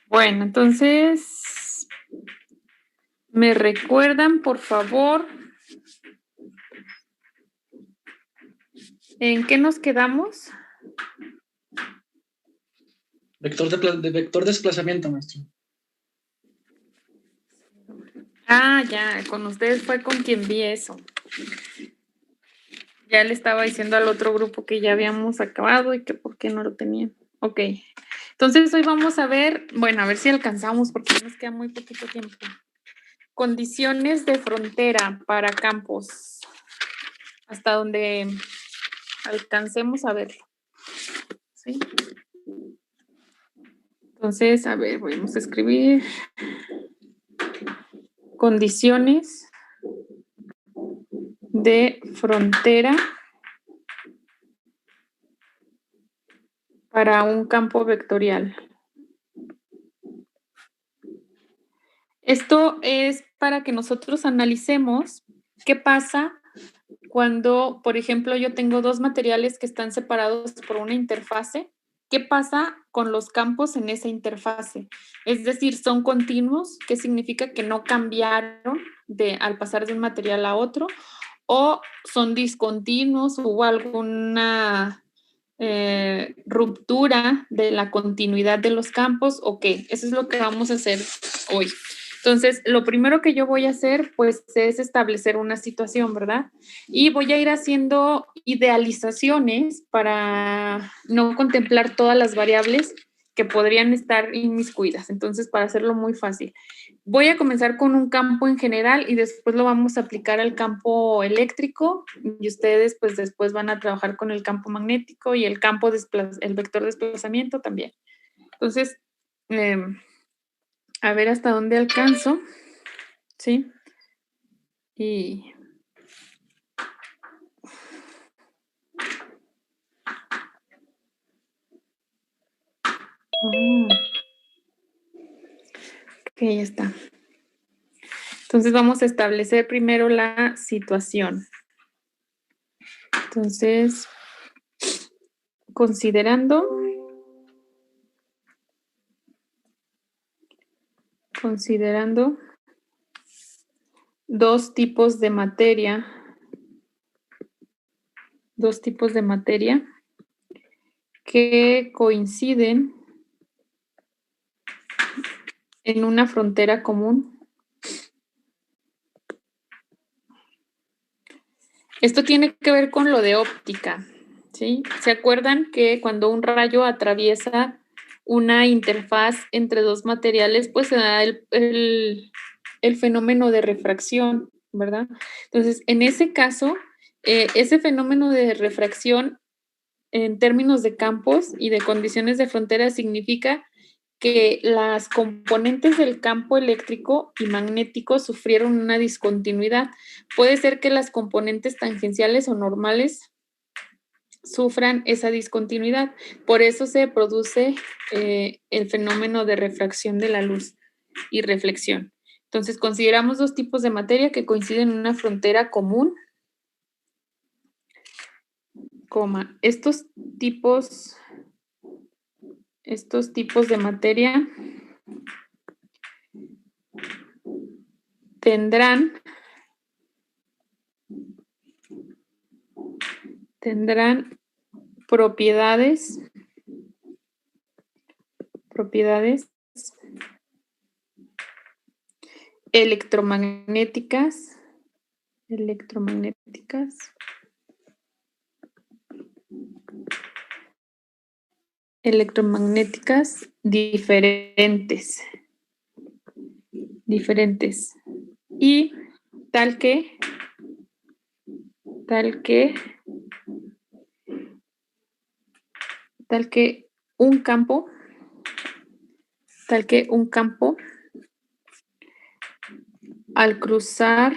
Bueno, entonces, ¿me recuerdan, por favor, en qué nos quedamos? Vector desplazamiento, maestro. Ah, ya, con ustedes fue con quien vi eso. Ya le estaba diciendo al otro grupo que ya habíamos acabado y que por qué no lo tenían. Ok. Entonces hoy vamos a ver, bueno, a ver si alcanzamos porque nos queda muy poquito tiempo. Condiciones de frontera para campos. Hasta donde alcancemos a verlo. ¿Sí? Entonces, a ver, vamos a escribir condiciones de frontera para un campo vectorial. Esto es para que nosotros analicemos qué pasa cuando, por ejemplo, yo tengo dos materiales que están separados por una interfase. ¿Qué pasa con los campos en esa interfase? Es decir, ¿son continuos? ¿Qué significa que no cambiaron al pasar de un material a otro? ¿O son discontinuos? ¿Hubo alguna ruptura de la continuidad de los campos? ¿O qué? Eso es lo que vamos a hacer hoy. Entonces, lo primero que yo voy a hacer, pues, es establecer una situación, ¿verdad? Y voy a ir haciendo idealizaciones para no contemplar todas las variables que podrían estar inmiscuidas. Entonces, para hacerlo muy fácil, voy a comenzar con un campo en general y después lo vamos a aplicar al campo eléctrico y ustedes, pues, después van a trabajar con el campo magnético y el vector de desplazamiento también. Entonces, a ver hasta dónde alcanzo, ¿sí? Y ok, ya está. Entonces vamos a establecer primero la situación. Entonces, considerando dos tipos de materia que coinciden en una frontera común. Esto tiene que ver con lo de óptica, ¿sí? ¿Se acuerdan que cuando un rayo atraviesa una interfaz entre dos materiales, pues se da el fenómeno de refracción, ¿verdad? Entonces, en ese caso, ese fenómeno de refracción en términos de campos y de condiciones de frontera significa que las componentes del campo eléctrico y magnético sufrieron una discontinuidad. Puede ser que las componentes tangenciales o normales sufran esa discontinuidad. Por eso se produce el fenómeno de refracción de la luz y reflexión. Entonces, consideramos dos tipos de materia que coinciden en una frontera común, estos tipos de materia tendrán propiedades electromagnéticas diferentes y tal que un campo al cruzar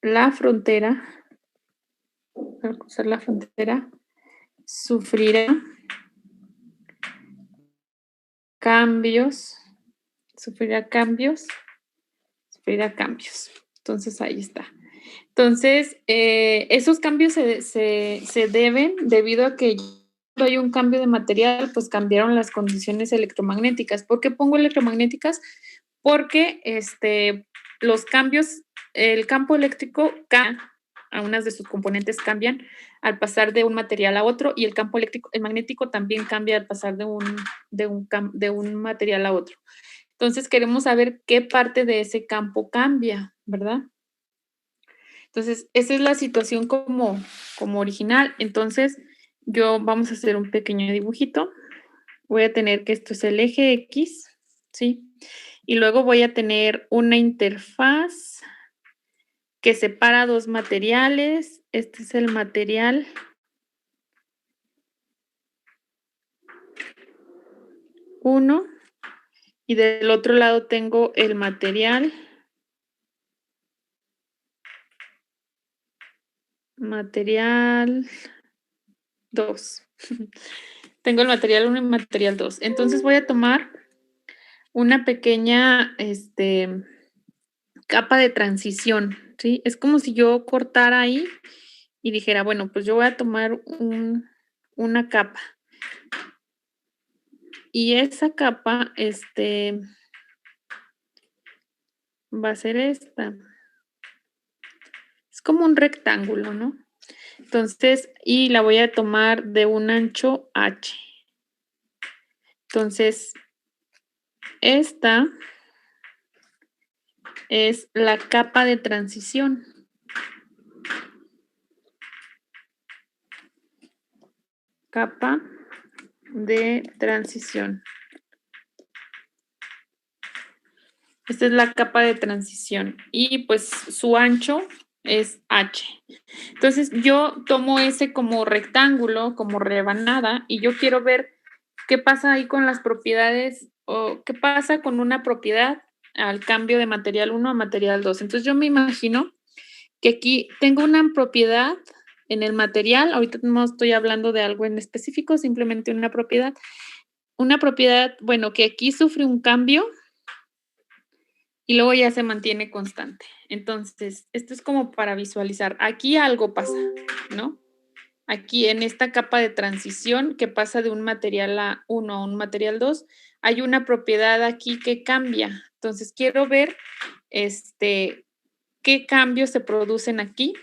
la frontera sufrirá cambios. Entonces, ahí está. Entonces, esos cambios se deben debido a que cuando hay un cambio de material, pues cambiaron las condiciones electromagnéticas. ¿Por qué pongo electromagnéticas? Porque los cambios, el campo eléctrico cambia, algunas de sus componentes cambian al pasar de un material a otro, y el campo eléctrico, el magnético también cambia al pasar de un material a otro. Entonces queremos saber qué parte de ese campo cambia, ¿verdad? Entonces, esa es la situación como original. Entonces, vamos a hacer un pequeño dibujito. Voy a tener que esto es el eje X, ¿sí? Y luego voy a tener una interfaz que separa dos materiales. Este es el material 1 y del otro lado tengo el material 2. Tengo el material 1 y material 2. Entonces voy a tomar una pequeña capa de transición, ¿sí? Es como si yo cortara ahí y dijera, bueno, pues yo voy a tomar una capa. Y esa capa, va a ser esta. Es como un rectángulo, ¿no? Entonces, y la voy a tomar de un ancho H. Entonces, esta es la capa de transición. Capa de transición. Esta es la capa de transición y pues su ancho es H. Entonces yo tomo ese como rectángulo, como rebanada, y yo quiero ver qué pasa ahí con las propiedades o qué pasa con una propiedad al cambio de material 1 a material 2. Entonces yo me imagino que aquí tengo una propiedad en el material, ahorita no estoy hablando de algo en específico, simplemente una propiedad. Una propiedad, bueno, que aquí sufre un cambio y luego ya se mantiene constante. Entonces, esto es como para visualizar. Aquí algo pasa, ¿no? Aquí en esta capa de transición que pasa de un material a 1 a un material 2, hay una propiedad aquí que cambia. Entonces, quiero ver qué cambios se producen aquí.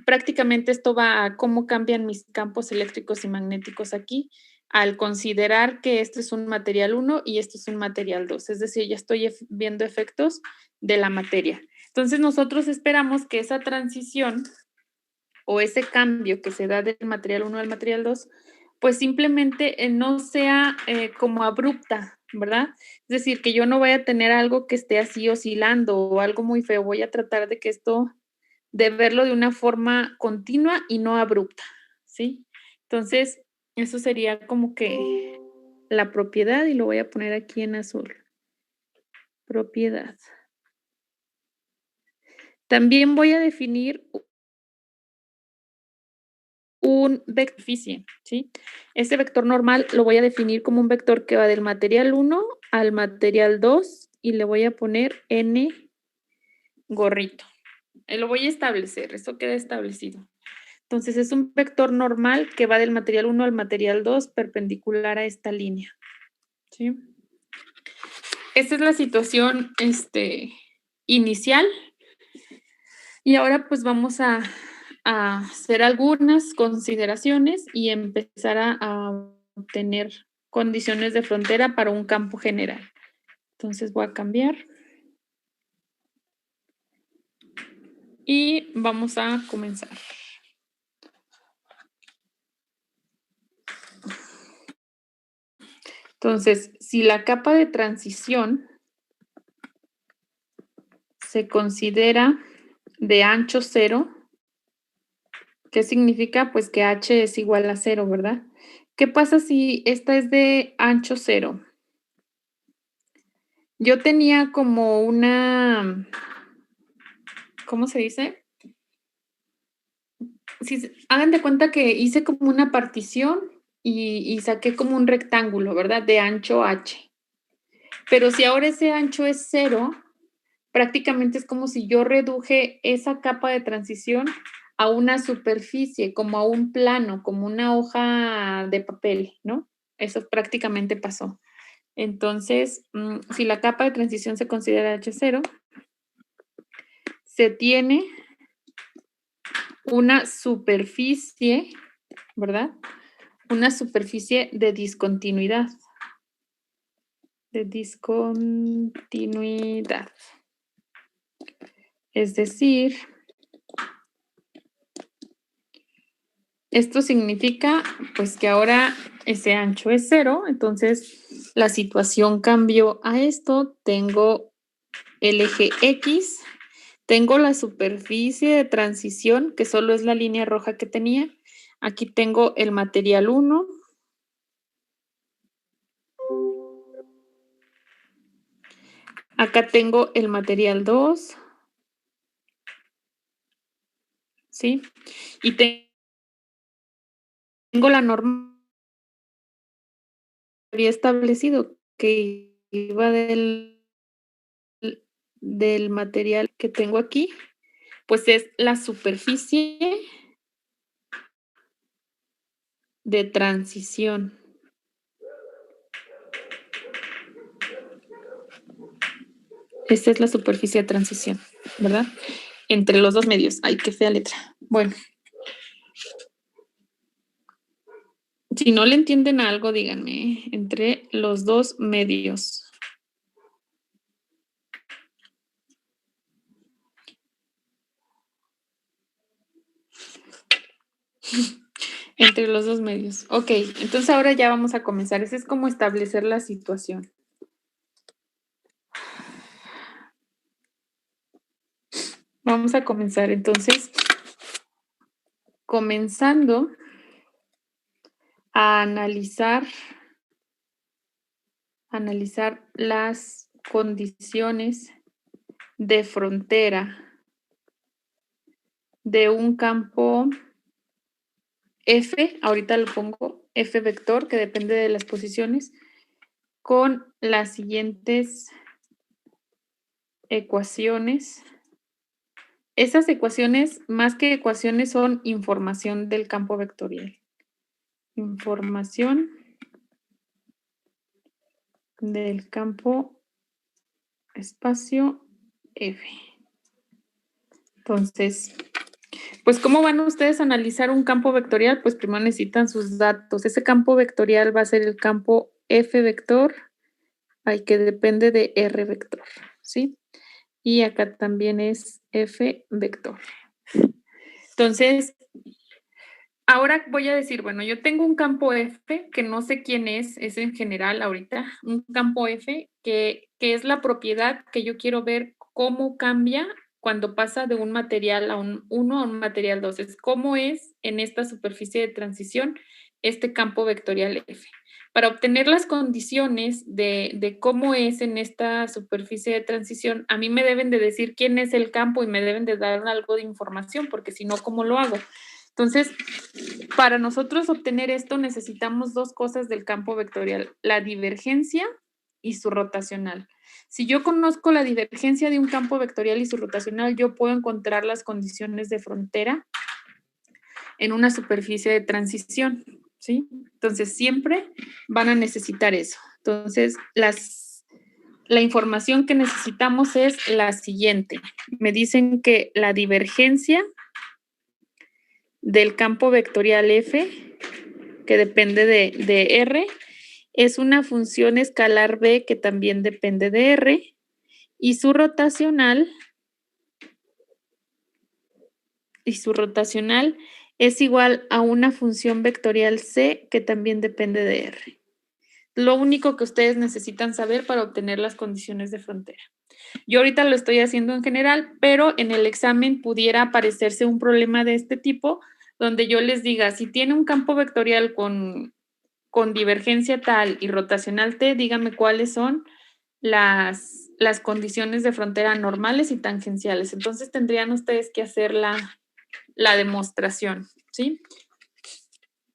Prácticamente esto va a cómo cambian mis campos eléctricos y magnéticos aquí al considerar que este es un material 1 y este es un material 2. Es decir, ya estoy viendo efectos de la materia. Entonces, nosotros esperamos que esa transición o ese cambio que se da del material 1 al material 2, pues simplemente no sea como abrupta, ¿verdad? Es decir, que yo no vaya a tener algo que esté así oscilando o algo muy feo. Voy a tratar de que esto, de verlo de una forma continua y no abrupta, ¿sí? Entonces, eso sería como que la propiedad y lo voy a poner aquí en azul. Propiedad. También voy a definir un vector, ¿sí? Este vector normal lo voy a definir como un vector que va del material 1 al material 2 y le voy a poner n gorrito. Lo voy a establecer, esto queda establecido. Entonces, es un vector normal que va del material 1 al material 2 perpendicular a esta línea, ¿sí? esta es la situación inicial. Y ahora pues vamos a hacer algunas consideraciones y empezar a obtener condiciones de frontera para un campo general. Entonces voy a cambiar. Y vamos a comenzar. Entonces, si la capa de transición se considera de ancho 0, ¿qué significa? Pues que h es igual a 0, ¿verdad? ¿Qué pasa si esta es de ancho 0? Yo tenía como una, ¿cómo se dice? Hagan de cuenta que hice como una partición y saqué como un rectángulo, ¿verdad? De ancho h. Pero si ahora ese ancho es 0, prácticamente es como si yo reduje esa capa de transición a una superficie, como a un plano, como una hoja de papel, ¿no? Eso prácticamente pasó. Entonces, si la capa de transición se considera H0, se tiene una superficie, ¿verdad? Una superficie de discontinuidad. De discontinuidad. Es decir, esto significa pues que ahora ese ancho es 0, entonces la situación cambió a esto. Tengo el eje X, tengo la superficie de transición, que solo es la línea roja que tenía. Aquí tengo el material 1. Acá tengo el material 2. ¿Sí? Y tengo la norma que había establecido que iba del material que tengo aquí, pues es la superficie de transición. Esta es la superficie de transición, ¿verdad? Entre los dos medios. Ay, qué fea letra. Bueno. Si no le entienden algo, díganme. Entre los dos medios. Entre los dos medios. Ok, entonces ahora ya vamos a comenzar. Ese es como establecer la situación. Vamos a comenzar entonces. Comenzando a analizar las condiciones de frontera de un campo F, ahorita lo pongo F vector, que depende de las posiciones, con las siguientes ecuaciones. Esas ecuaciones, más que ecuaciones, son información del campo vectorial. Información del campo espacio F. Entonces, pues, ¿cómo van ustedes a analizar un campo vectorial? Pues primero necesitan sus datos. Ese campo vectorial va a ser el campo F vector, que depende de R vector, ¿sí? Y acá también es F vector. Entonces, ahora voy a decir, bueno, yo tengo un campo F que no sé quién es en general ahorita, un campo F que es la propiedad que yo quiero ver cómo cambia cuando pasa de un material a un 1 a un material 2. Es cómo es en esta superficie de transición este campo vectorial F. Para obtener las condiciones de cómo es en esta superficie de transición, a mí me deben de decir quién es el campo y me deben de dar algo de información, porque si no, ¿cómo lo hago? Entonces, para nosotros obtener esto necesitamos dos cosas del campo vectorial, la divergencia y su rotacional. Si yo conozco la divergencia de un campo vectorial y su rotacional, yo puedo encontrar las condiciones de frontera en una superficie de transición, ¿sí? Entonces, siempre van a necesitar eso. Entonces, la información que necesitamos es la siguiente. Me dicen que la divergencia del campo vectorial F, que depende de R, es una función escalar B que también depende de R, y su rotacional es igual a una función vectorial C que también depende de R. Lo único que ustedes necesitan saber para obtener las condiciones de frontera. Yo ahorita lo estoy haciendo en general, pero en el examen pudiera aparecerse un problema de este tipo, donde yo les diga, si tiene un campo vectorial con divergencia tal y rotacional T, díganme cuáles son las condiciones de frontera normales y tangenciales. Entonces tendrían ustedes que hacer la demostración, ¿sí?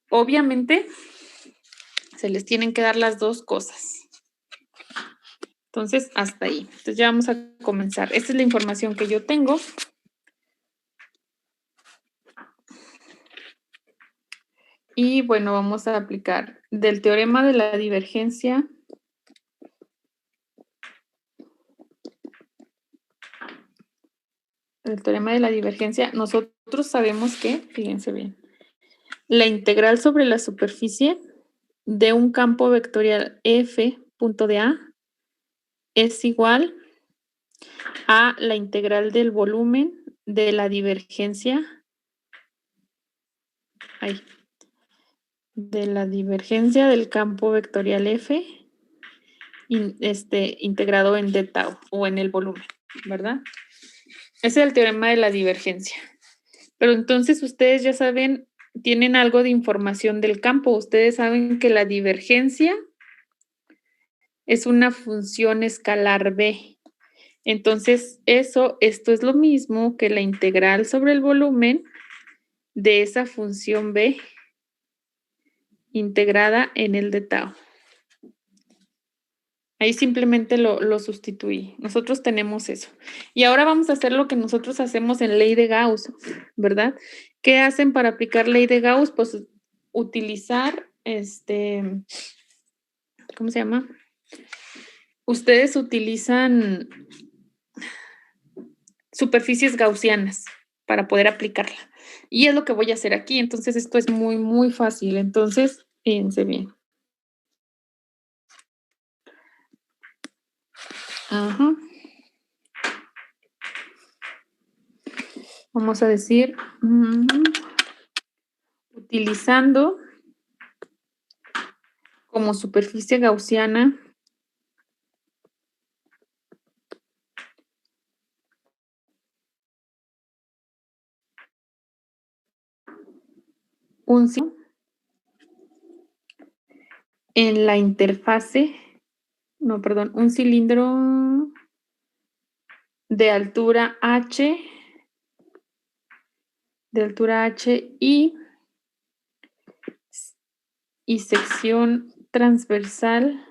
Obviamente, se les tienen que dar las dos cosas. Entonces, hasta ahí. Entonces ya vamos a comenzar. Esta es la información que yo tengo. Y bueno, vamos a aplicar del teorema de la divergencia. El teorema de la divergencia, nosotros sabemos que, fíjense bien, la integral sobre la superficie de un campo vectorial F, punto de A, es igual a la integral del volumen de la divergencia, de la divergencia del campo vectorial F, integrado en d tau, o en el volumen, ¿verdad? Ese es el teorema de la divergencia. Pero entonces ustedes ya saben, tienen algo de información del campo. Ustedes saben que la divergencia es una función escalar B. Entonces, esto es lo mismo que la integral sobre el volumen de esa función B integrada en el de tau. Ahí simplemente lo sustituí. Nosotros tenemos eso. Y ahora vamos a hacer lo que nosotros hacemos en ley de Gauss, ¿verdad? ¿Qué hacen para aplicar ley de Gauss? Pues utilizar, ¿cómo se llama? Ustedes utilizan superficies gaussianas para poder aplicarla. Y es lo que voy a hacer aquí. Entonces, esto es muy, muy fácil. Entonces, fíjense bien. Ajá. Vamos a decir, utilizando como superficie gaussiana un en la interfase, un cilindro de altura h y sección transversal.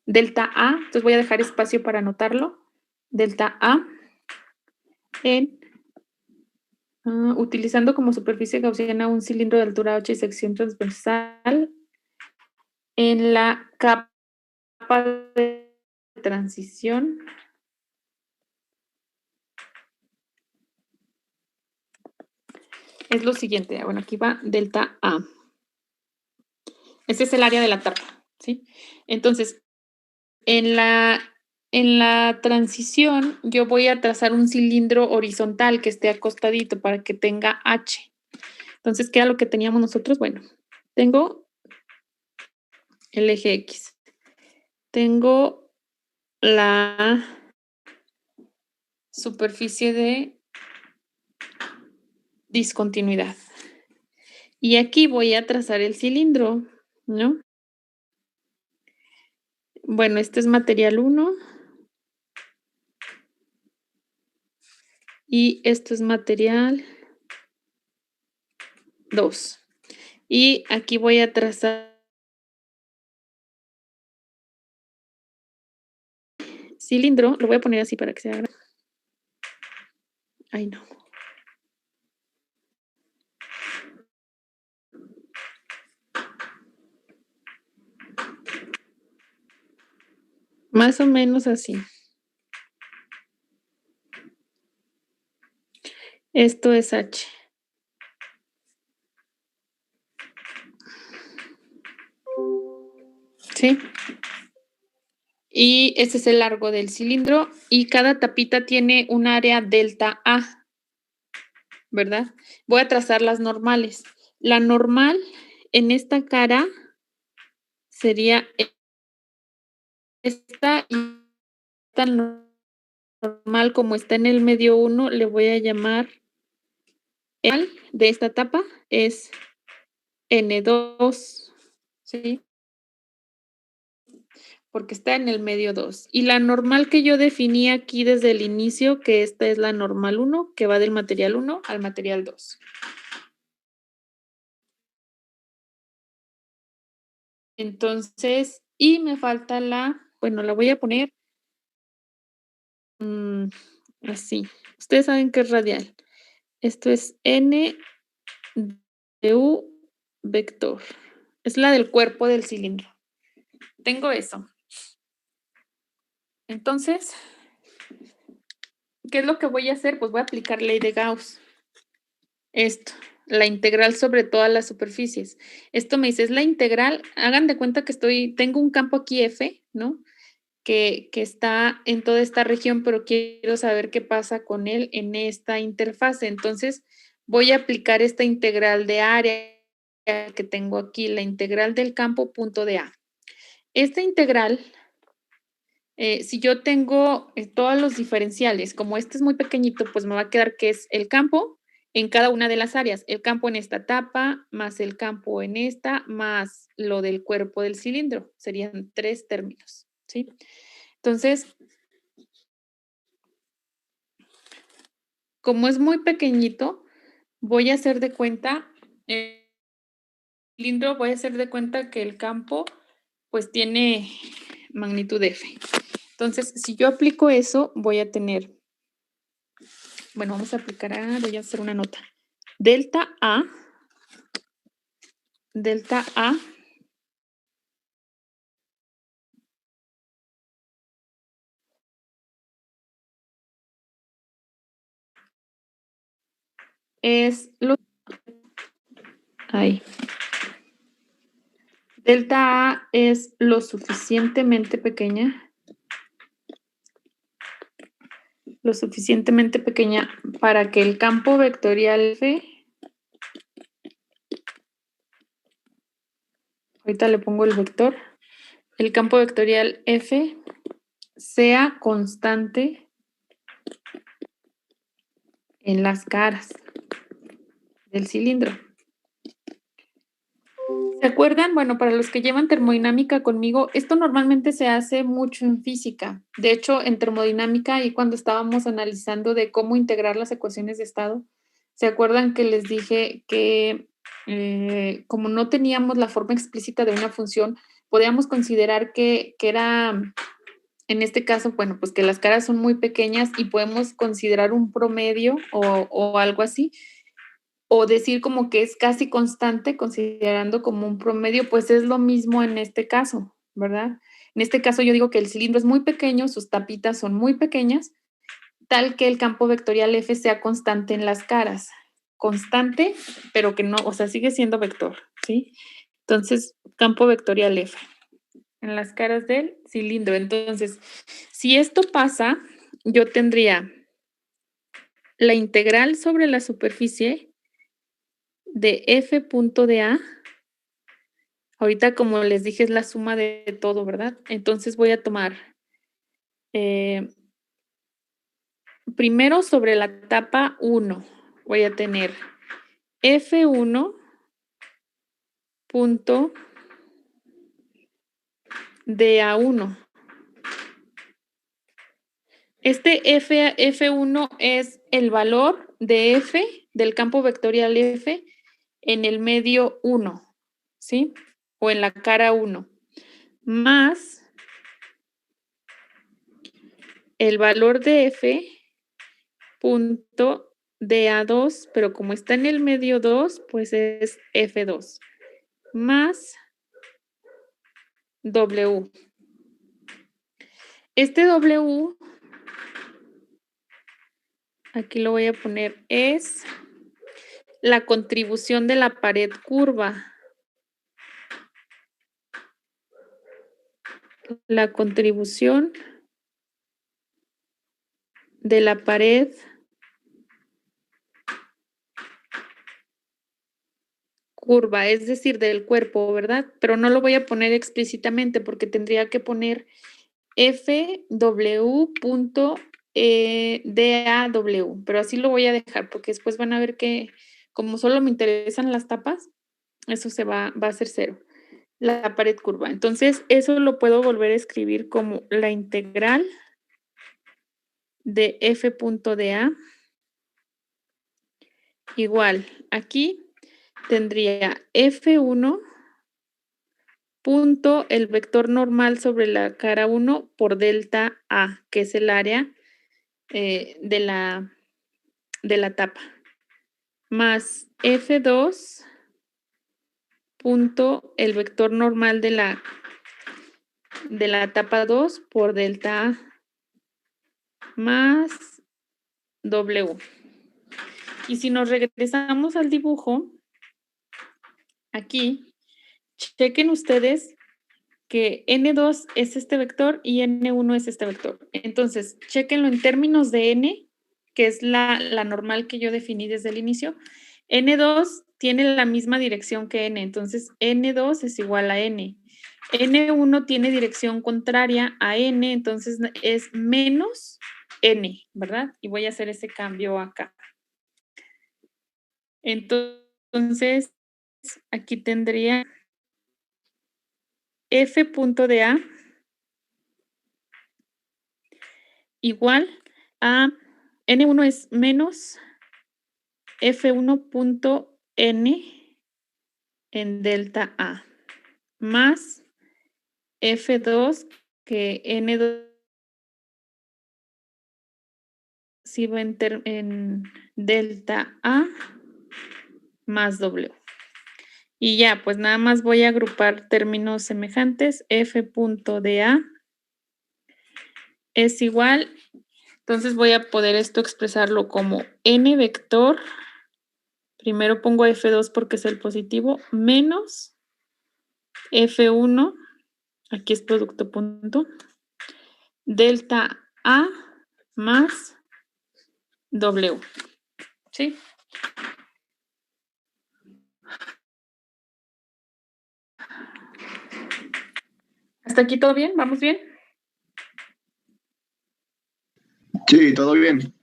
Delta A, entonces voy a dejar espacio para anotarlo. Delta A utilizando como superficie gaussiana un cilindro de altura h y sección transversal en la capa de transición es lo siguiente. Bueno, aquí va delta A. Este es el área de la tapa, ¿sí? Entonces, en la transición yo voy a trazar un cilindro horizontal que esté acostadito para que tenga H. Entonces, ¿qué era lo que teníamos nosotros? Bueno, tengo el eje X. Tengo la superficie de discontinuidad. Y aquí voy a trazar el cilindro, ¿no? Bueno, este es material 1. Y esto es material 2. Y aquí voy a trazar cilindro. Lo voy a poner así para que se haga. Ay, no. Más o menos así. Esto es H. ¿Sí? Y ese es el largo del cilindro y cada tapita tiene un área delta A, ¿verdad? Voy a trazar las normales. La normal en esta cara sería esta y esta normal como está en el medio 1, le voy a llamar el de esta tapa es N2, ¿sí? Porque está en el medio 2. Y la normal que yo definí aquí desde el inicio, que esta es la normal 1, que va del material 1 al material 2. Entonces, y me falta bueno, la voy a poner así. Ustedes saben que es radial. Esto es N de U vector. Es la del cuerpo del cilindro. Tengo eso. Entonces, ¿qué es lo que voy a hacer? Pues voy a aplicar ley de Gauss. Esto, la integral sobre todas las superficies. Esto me dice, es la integral, hagan de cuenta que tengo un campo aquí F, ¿no? Que está en toda esta región, pero quiero saber qué pasa con él en esta interfase. Entonces, voy a aplicar esta integral de área que tengo aquí, la integral del campo punto de A. Esta integral, si yo tengo todos los diferenciales, como este es muy pequeñito, pues me va a quedar que es el campo en cada una de las áreas. El campo en esta tapa, más el campo en esta, más lo del cuerpo del cilindro. Serían 3 términos, ¿sí? Entonces, como es muy pequeñito, voy a hacer de cuenta, el cilindro, voy a hacer de cuenta que el campo, pues tiene magnitud F. Entonces, si yo aplico eso, voy a tener, bueno, vamos a aplicar voy a hacer una nota. Delta A es Delta A es lo suficientemente pequeña para que el campo vectorial F, ahorita le pongo el vector, el campo vectorial F sea constante en las caras del cilindro. ¿Se acuerdan? Bueno, para los que llevan termodinámica conmigo, esto normalmente se hace mucho en física. De hecho, en termodinámica y cuando estábamos analizando de cómo integrar las ecuaciones de estado, ¿se acuerdan que les dije que como no teníamos la forma explícita de una función, podíamos considerar que era, en este caso, bueno, pues que las caras son muy pequeñas y podemos considerar un promedio o algo así? O decir como que es casi constante, considerando como un promedio, pues es lo mismo en este caso, ¿verdad? En este caso yo digo que el cilindro es muy pequeño, sus tapitas son muy pequeñas, tal que el campo vectorial F sea constante en las caras. Constante, pero que no, o sea, sigue siendo vector, ¿sí? Entonces, campo vectorial F en las caras del cilindro. Entonces, si esto pasa, yo tendría la integral sobre la superficie de F punto de A. Ahorita, como les dije, es la suma de todo, ¿verdad? Entonces voy a tomar primero sobre la tapa 1, voy a tener F1 punto de A1. Este F1 es el valor de F, del campo vectorial F, en el medio 1, ¿sí? O en la cara 1, más el valor de F punto de A2, pero como está en el medio 2, pues es F2, más W. Este W, aquí lo voy a poner, es la contribución de la pared curva. La contribución de la pared curva, es decir, del cuerpo, ¿verdad? Pero no lo voy a poner explícitamente porque tendría que poner FW.DAW, pero así lo voy a dejar porque después van a ver que como solo me interesan las tapas, eso se va a hacer cero. La pared curva. Entonces, eso lo puedo volver a escribir como la integral de F.DA igual. Aquí tendría F1 punto el vector normal sobre la cara 1 por delta A, que es el área de la tapa, más F2 punto el vector normal de la tapa 2 por delta A, más W. Y si nos regresamos al dibujo, aquí, chequen ustedes que N2 es este vector y N1 es este vector. Entonces, chequenlo en términos de N, que es la normal que yo definí desde el inicio. N2 tiene la misma dirección que N, entonces N2 es igual a N. N1 tiene dirección contraria a N, entonces es menos N, ¿verdad? Y voy a hacer ese cambio acá. Entonces, aquí tendría F.DA igual a N1 es menos F1.N en delta A más F2 que N2 si va en delta A más W. Y ya, pues nada más voy a agrupar términos semejantes. F.DA es igual, entonces voy a poder esto expresarlo como N vector, primero pongo F2 porque es el positivo, menos F1, aquí es producto punto, delta A más W. ¿Sí? ¿Hasta aquí todo bien? ¿Vamos bien? Sí, todo bien.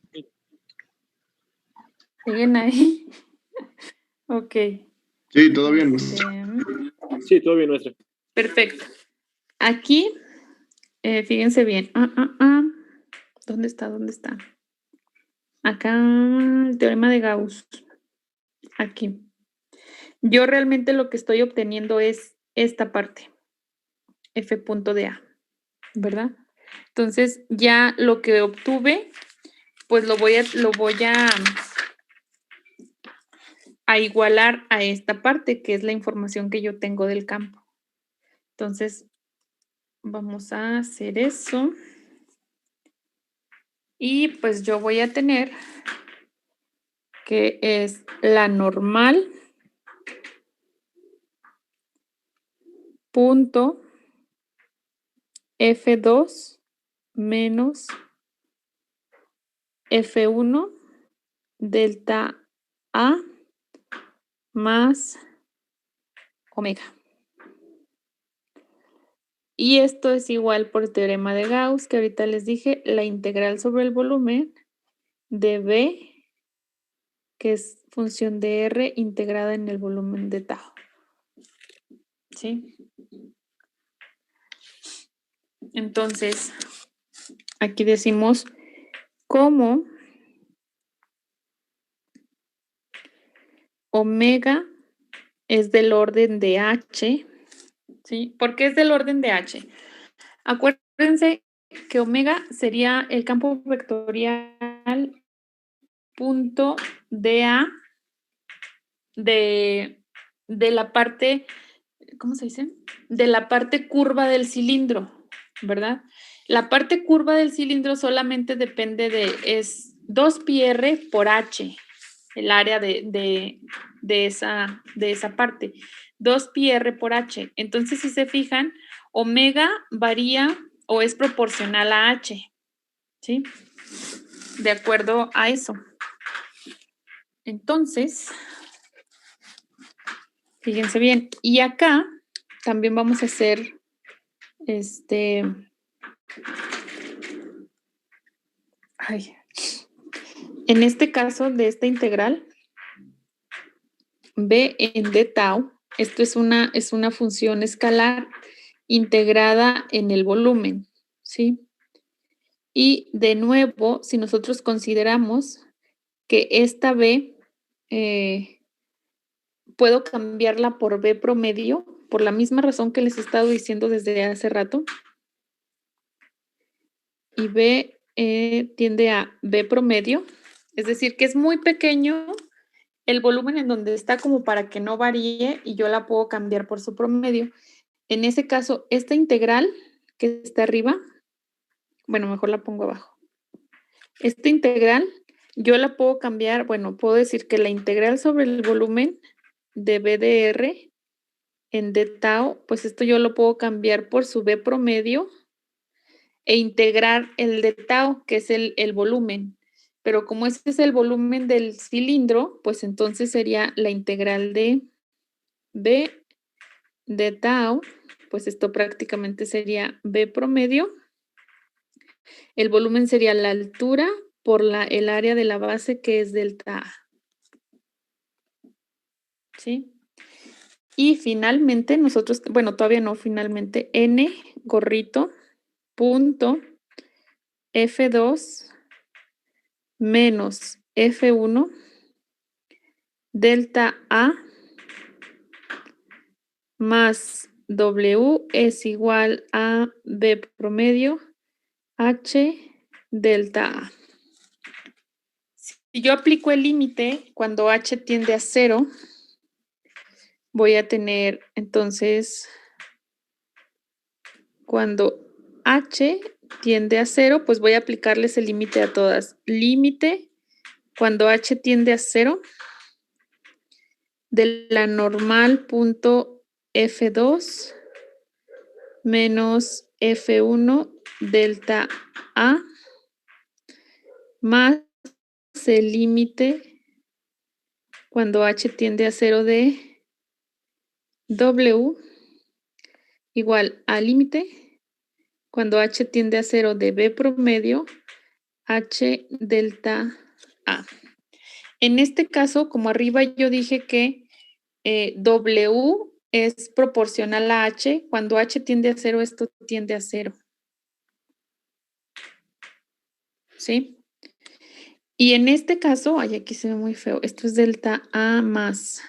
¿Siguen ahí? Ok. Sí, todo bien. Sí, todo bien, maestra. Perfecto. Aquí, fíjense bien. ¿Dónde está? ¿Dónde está? Acá, el teorema de Gauss. Aquí. Yo realmente lo que estoy obteniendo es esta parte. F.DA. ¿Verdad? Entonces, ya lo que obtuve, pues lo voy a igualar a esta parte, que es la información que yo tengo del campo. Entonces, vamos a hacer eso. Y pues yo voy a tener que es la normal punto F2 menos F1 delta A más omega. Y esto es igual por teorema de Gauss, que ahorita les dije, la integral sobre el volumen de B, que es función de R integrada en el volumen de tau. ¿Sí? Entonces, aquí decimos cómo omega es del orden de H. ¿Sí? ¿Por qué es del orden de H? Acuérdense que omega sería el campo vectorial punto DA de la parte, ¿cómo se dice? De la parte curva del cilindro, ¿verdad? La parte curva del cilindro solamente depende es 2πr por h, el área de esa parte. 2πr por h. Entonces, si se fijan, omega varía o es proporcional a h, ¿sí? De acuerdo a eso. Entonces, fíjense bien. Y acá también vamos a hacer en este caso de esta integral, b en d tau, esto es una función escalar integrada en el volumen, ¿sí? Y de nuevo, si nosotros consideramos que esta b puedo cambiarla por b promedio, por la misma razón que les he estado diciendo desde hace rato, y b tiende a b promedio, es decir, que es muy pequeño el volumen en donde está como para que no varíe y yo la puedo cambiar por su promedio. En ese caso, esta integral que está arriba, bueno, mejor la pongo abajo. Esta integral yo la puedo cambiar, bueno, puedo decir que la integral sobre el volumen de b de r en d tau, pues esto yo lo puedo cambiar por su b promedio e integrar el d tau, que es el volumen. Pero como este es el volumen del cilindro, pues entonces sería la integral de b de tau, pues esto prácticamente sería b promedio. El volumen sería la altura por el área de la base, que es delta A. ¿Sí? Y finalmente nosotros, bueno, todavía no, finalmente, n gorrito punto F2 menos F1 delta A más W es igual a B promedio H delta A. Si yo aplico el límite cuando H tiende a 0, voy a tener entonces, cuando H tiende a 0, pues voy a aplicarles el límite a todas. Límite cuando H tiende a 0 de la normal punto F2 menos F1 delta A más el límite cuando H tiende a 0 de W igual a límite cuando H tiende a 0 de B promedio H delta A. En este caso, como arriba yo dije que W es proporcional a H, cuando H tiende a 0, esto tiende a 0. ¿Sí? Y en este caso, ay, aquí se ve muy feo, esto es delta A más.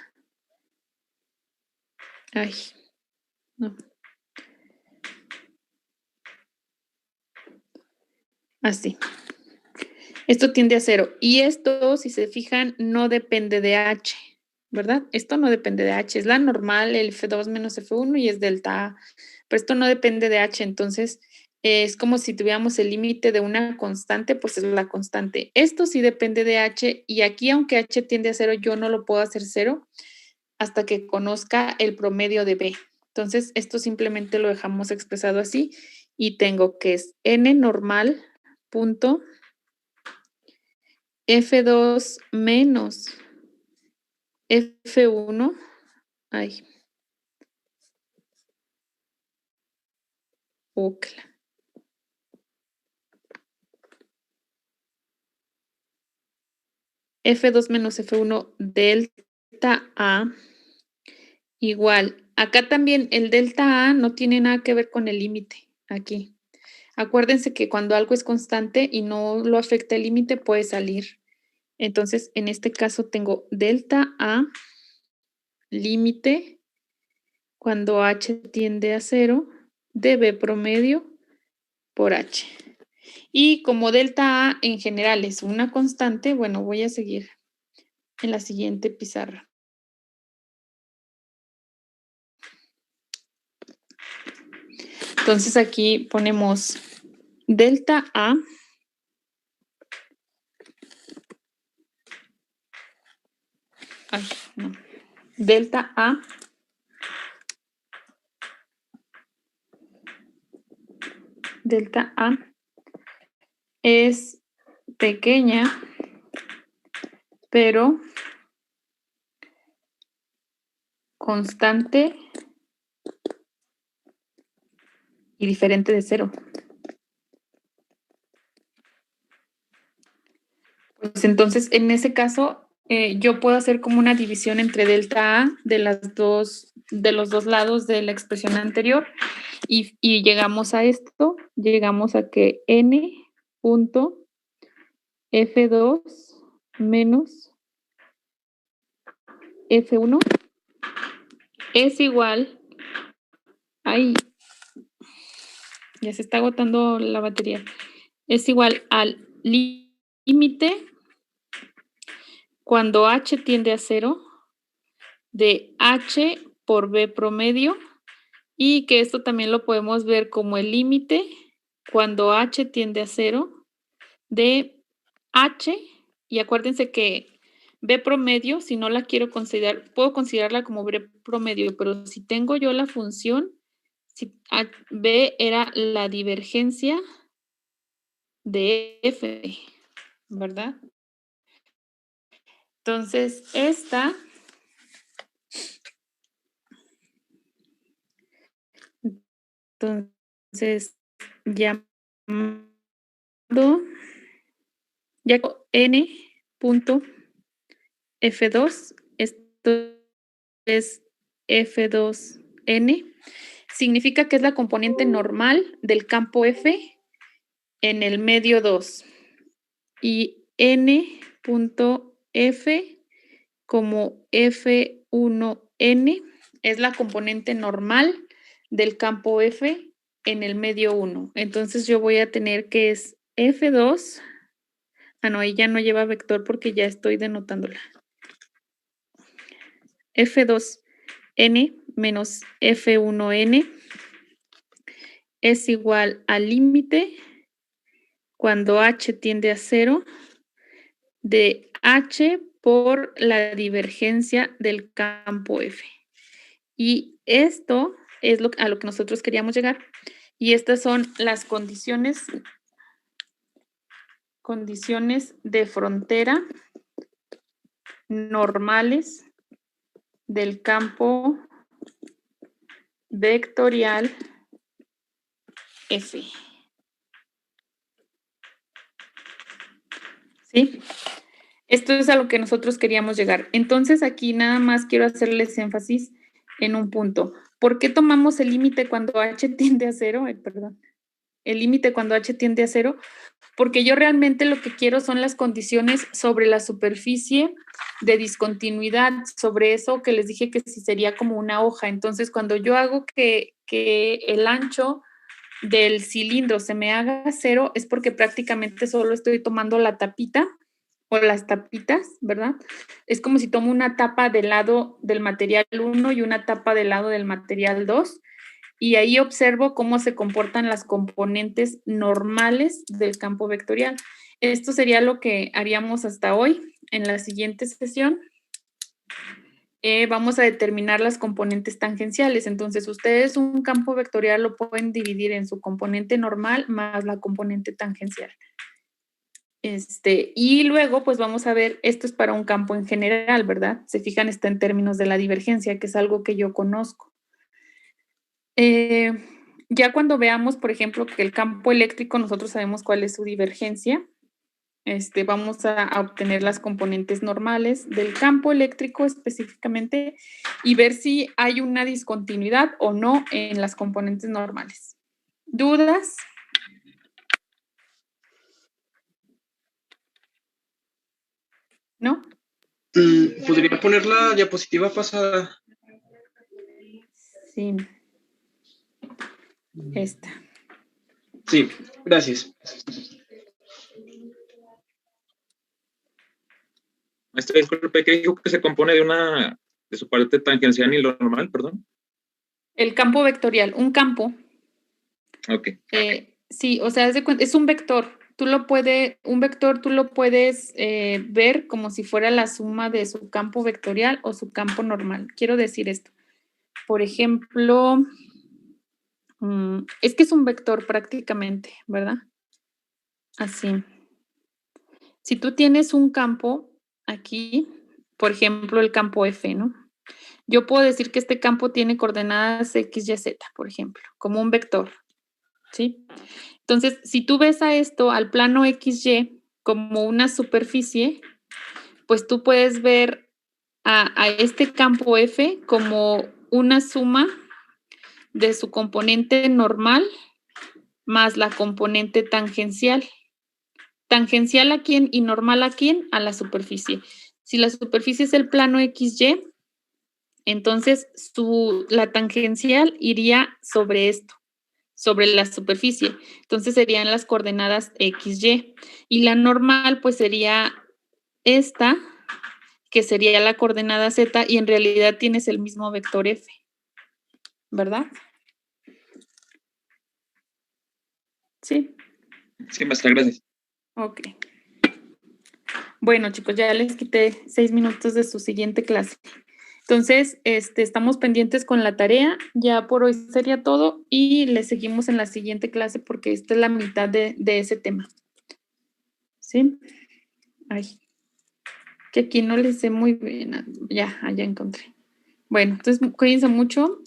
Ay, no. Así. Esto tiende a 0. Y esto, si se fijan, no depende de H, ¿verdad? Esto no depende de H. Es la normal, el F2 menos F1 y es delta A. Pero esto no depende de H. Entonces, es como si tuviéramos el límite de una constante, pues es la constante. Esto sí depende de H. Y aquí, aunque H tiende a 0, yo no lo puedo hacer 0 hasta que conozca el promedio de B. Entonces, esto simplemente lo dejamos expresado así. Y tengo que es n normal punto F2 menos F1, ay, ocla. F2 menos F1 delta A igual. Acá también el delta A no tiene nada que ver con el límite, aquí. Acuérdense que cuando algo es constante y no lo afecta el límite, puede salir. Entonces, en este caso tengo delta A, límite, cuando H tiende a 0, de B promedio por H. Y como delta A en general es una constante, bueno, voy a seguir en la siguiente pizarra. Entonces aquí ponemos delta A delta A es pequeña, pero constante y diferente de 0. Pues entonces, en ese caso, yo puedo hacer como una división entre delta A de los dos lados de la expresión anterior y llegamos a esto, llegamos a que n punto F2 menos F1 es igual, ay, ya se está agotando la batería, es igual al límite cuando h tiende a 0 de h por b promedio, y que esto también lo podemos ver como el límite cuando h tiende a 0 de h, y acuérdense que b promedio, si no la quiero considerar, puedo considerarla como b promedio, pero si tengo yo la función, si b era la divergencia de f, ¿verdad? Entonces, esta llamando ya n punto F2, esto es F2n, significa que es la componente normal del campo F en el medio 2. Y n.f como F1n es la componente normal del campo F en el medio 1. Entonces yo voy a tener que es F2, no, ahí ya no lleva vector porque ya estoy denotándola. F2n menos F1n es igual al límite cuando h tiende a 0 de h por la divergencia del campo F. Y esto es a lo que nosotros queríamos llegar. Y estas son las condiciones de frontera normales del campo vectorial F. ¿Sí? Esto es a lo que nosotros queríamos llegar. Entonces, aquí nada más quiero hacerles énfasis en un punto. ¿Por qué tomamos el límite cuando h tiende a 0? El límite cuando h tiende a 0, porque yo realmente lo que quiero son las condiciones sobre la superficie de discontinuidad, sobre eso que les dije que si sería como una hoja. Entonces, cuando yo hago que el ancho del cilindro se me haga 0, es porque prácticamente solo estoy tomando la tapita o las tapitas, ¿verdad? Es como si tomo una tapa del lado del material 1 y una tapa del lado del material 2, y ahí observo cómo se comportan las componentes normales del campo vectorial. Esto sería lo que haríamos hasta hoy. En la siguiente sesión vamos a determinar las componentes tangenciales. Entonces, ustedes un campo vectorial lo pueden dividir en su componente normal más la componente tangencial. Y luego, pues vamos a ver, esto es para un campo en general, ¿verdad? Se fijan, está en términos de la divergencia, que es algo que yo conozco. Ya cuando veamos, por ejemplo, que el campo eléctrico, nosotros sabemos cuál es su divergencia, vamos a obtener las componentes normales del campo eléctrico específicamente y ver si hay una discontinuidad o no en las componentes normales. ¿Dudas? ¿No? ¿Podría poner la diapositiva pasada? Sí. Esta. Sí, gracias. Maestra, disculpe, ¿qué dijo que se compone de su parte tangencial y lo normal, perdón? El campo vectorial, un campo. Ok. Sí, o sea, es un vector. Un vector tú lo puedes ver como si fuera la suma de su campo vectorial o su campo normal. Quiero decir esto. Por ejemplo, es que es un vector prácticamente, ¿verdad? Así. Si tú tienes un campo aquí, por ejemplo, el campo F, ¿no? Yo puedo decir que este campo tiene coordenadas X, Y, Z, por ejemplo, como un vector, ¿sí? Entonces, si tú ves a esto, al plano XY, como una superficie, pues tú puedes ver a este campo F como una suma de su componente normal más la componente tangencial. Tangencial a quién y normal a quién, a la superficie. Si la superficie es el plano XY, entonces la tangencial iría sobre esto, sobre la superficie. Entonces serían las coordenadas XY. Y la normal pues sería esta, que sería la coordenada Z, y en realidad tienes el mismo vector F, ¿verdad? Sí. Sí, maestra, gracias. Ok. Bueno, chicos, ya les quité 6 minutos de su siguiente clase. Entonces, estamos pendientes con la tarea. Ya por hoy sería todo y le seguimos en la siguiente clase porque esta es la mitad de ese tema. ¿Sí? Ay, que aquí no les sé muy bien. Ya encontré. Bueno, entonces cuídense mucho.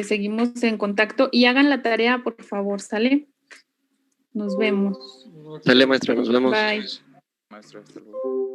Seguimos en contacto y hagan la tarea, por favor, ¿sale? Nos vemos. Dale, maestra, nos vemos. Bye. Maestra, hasta luego.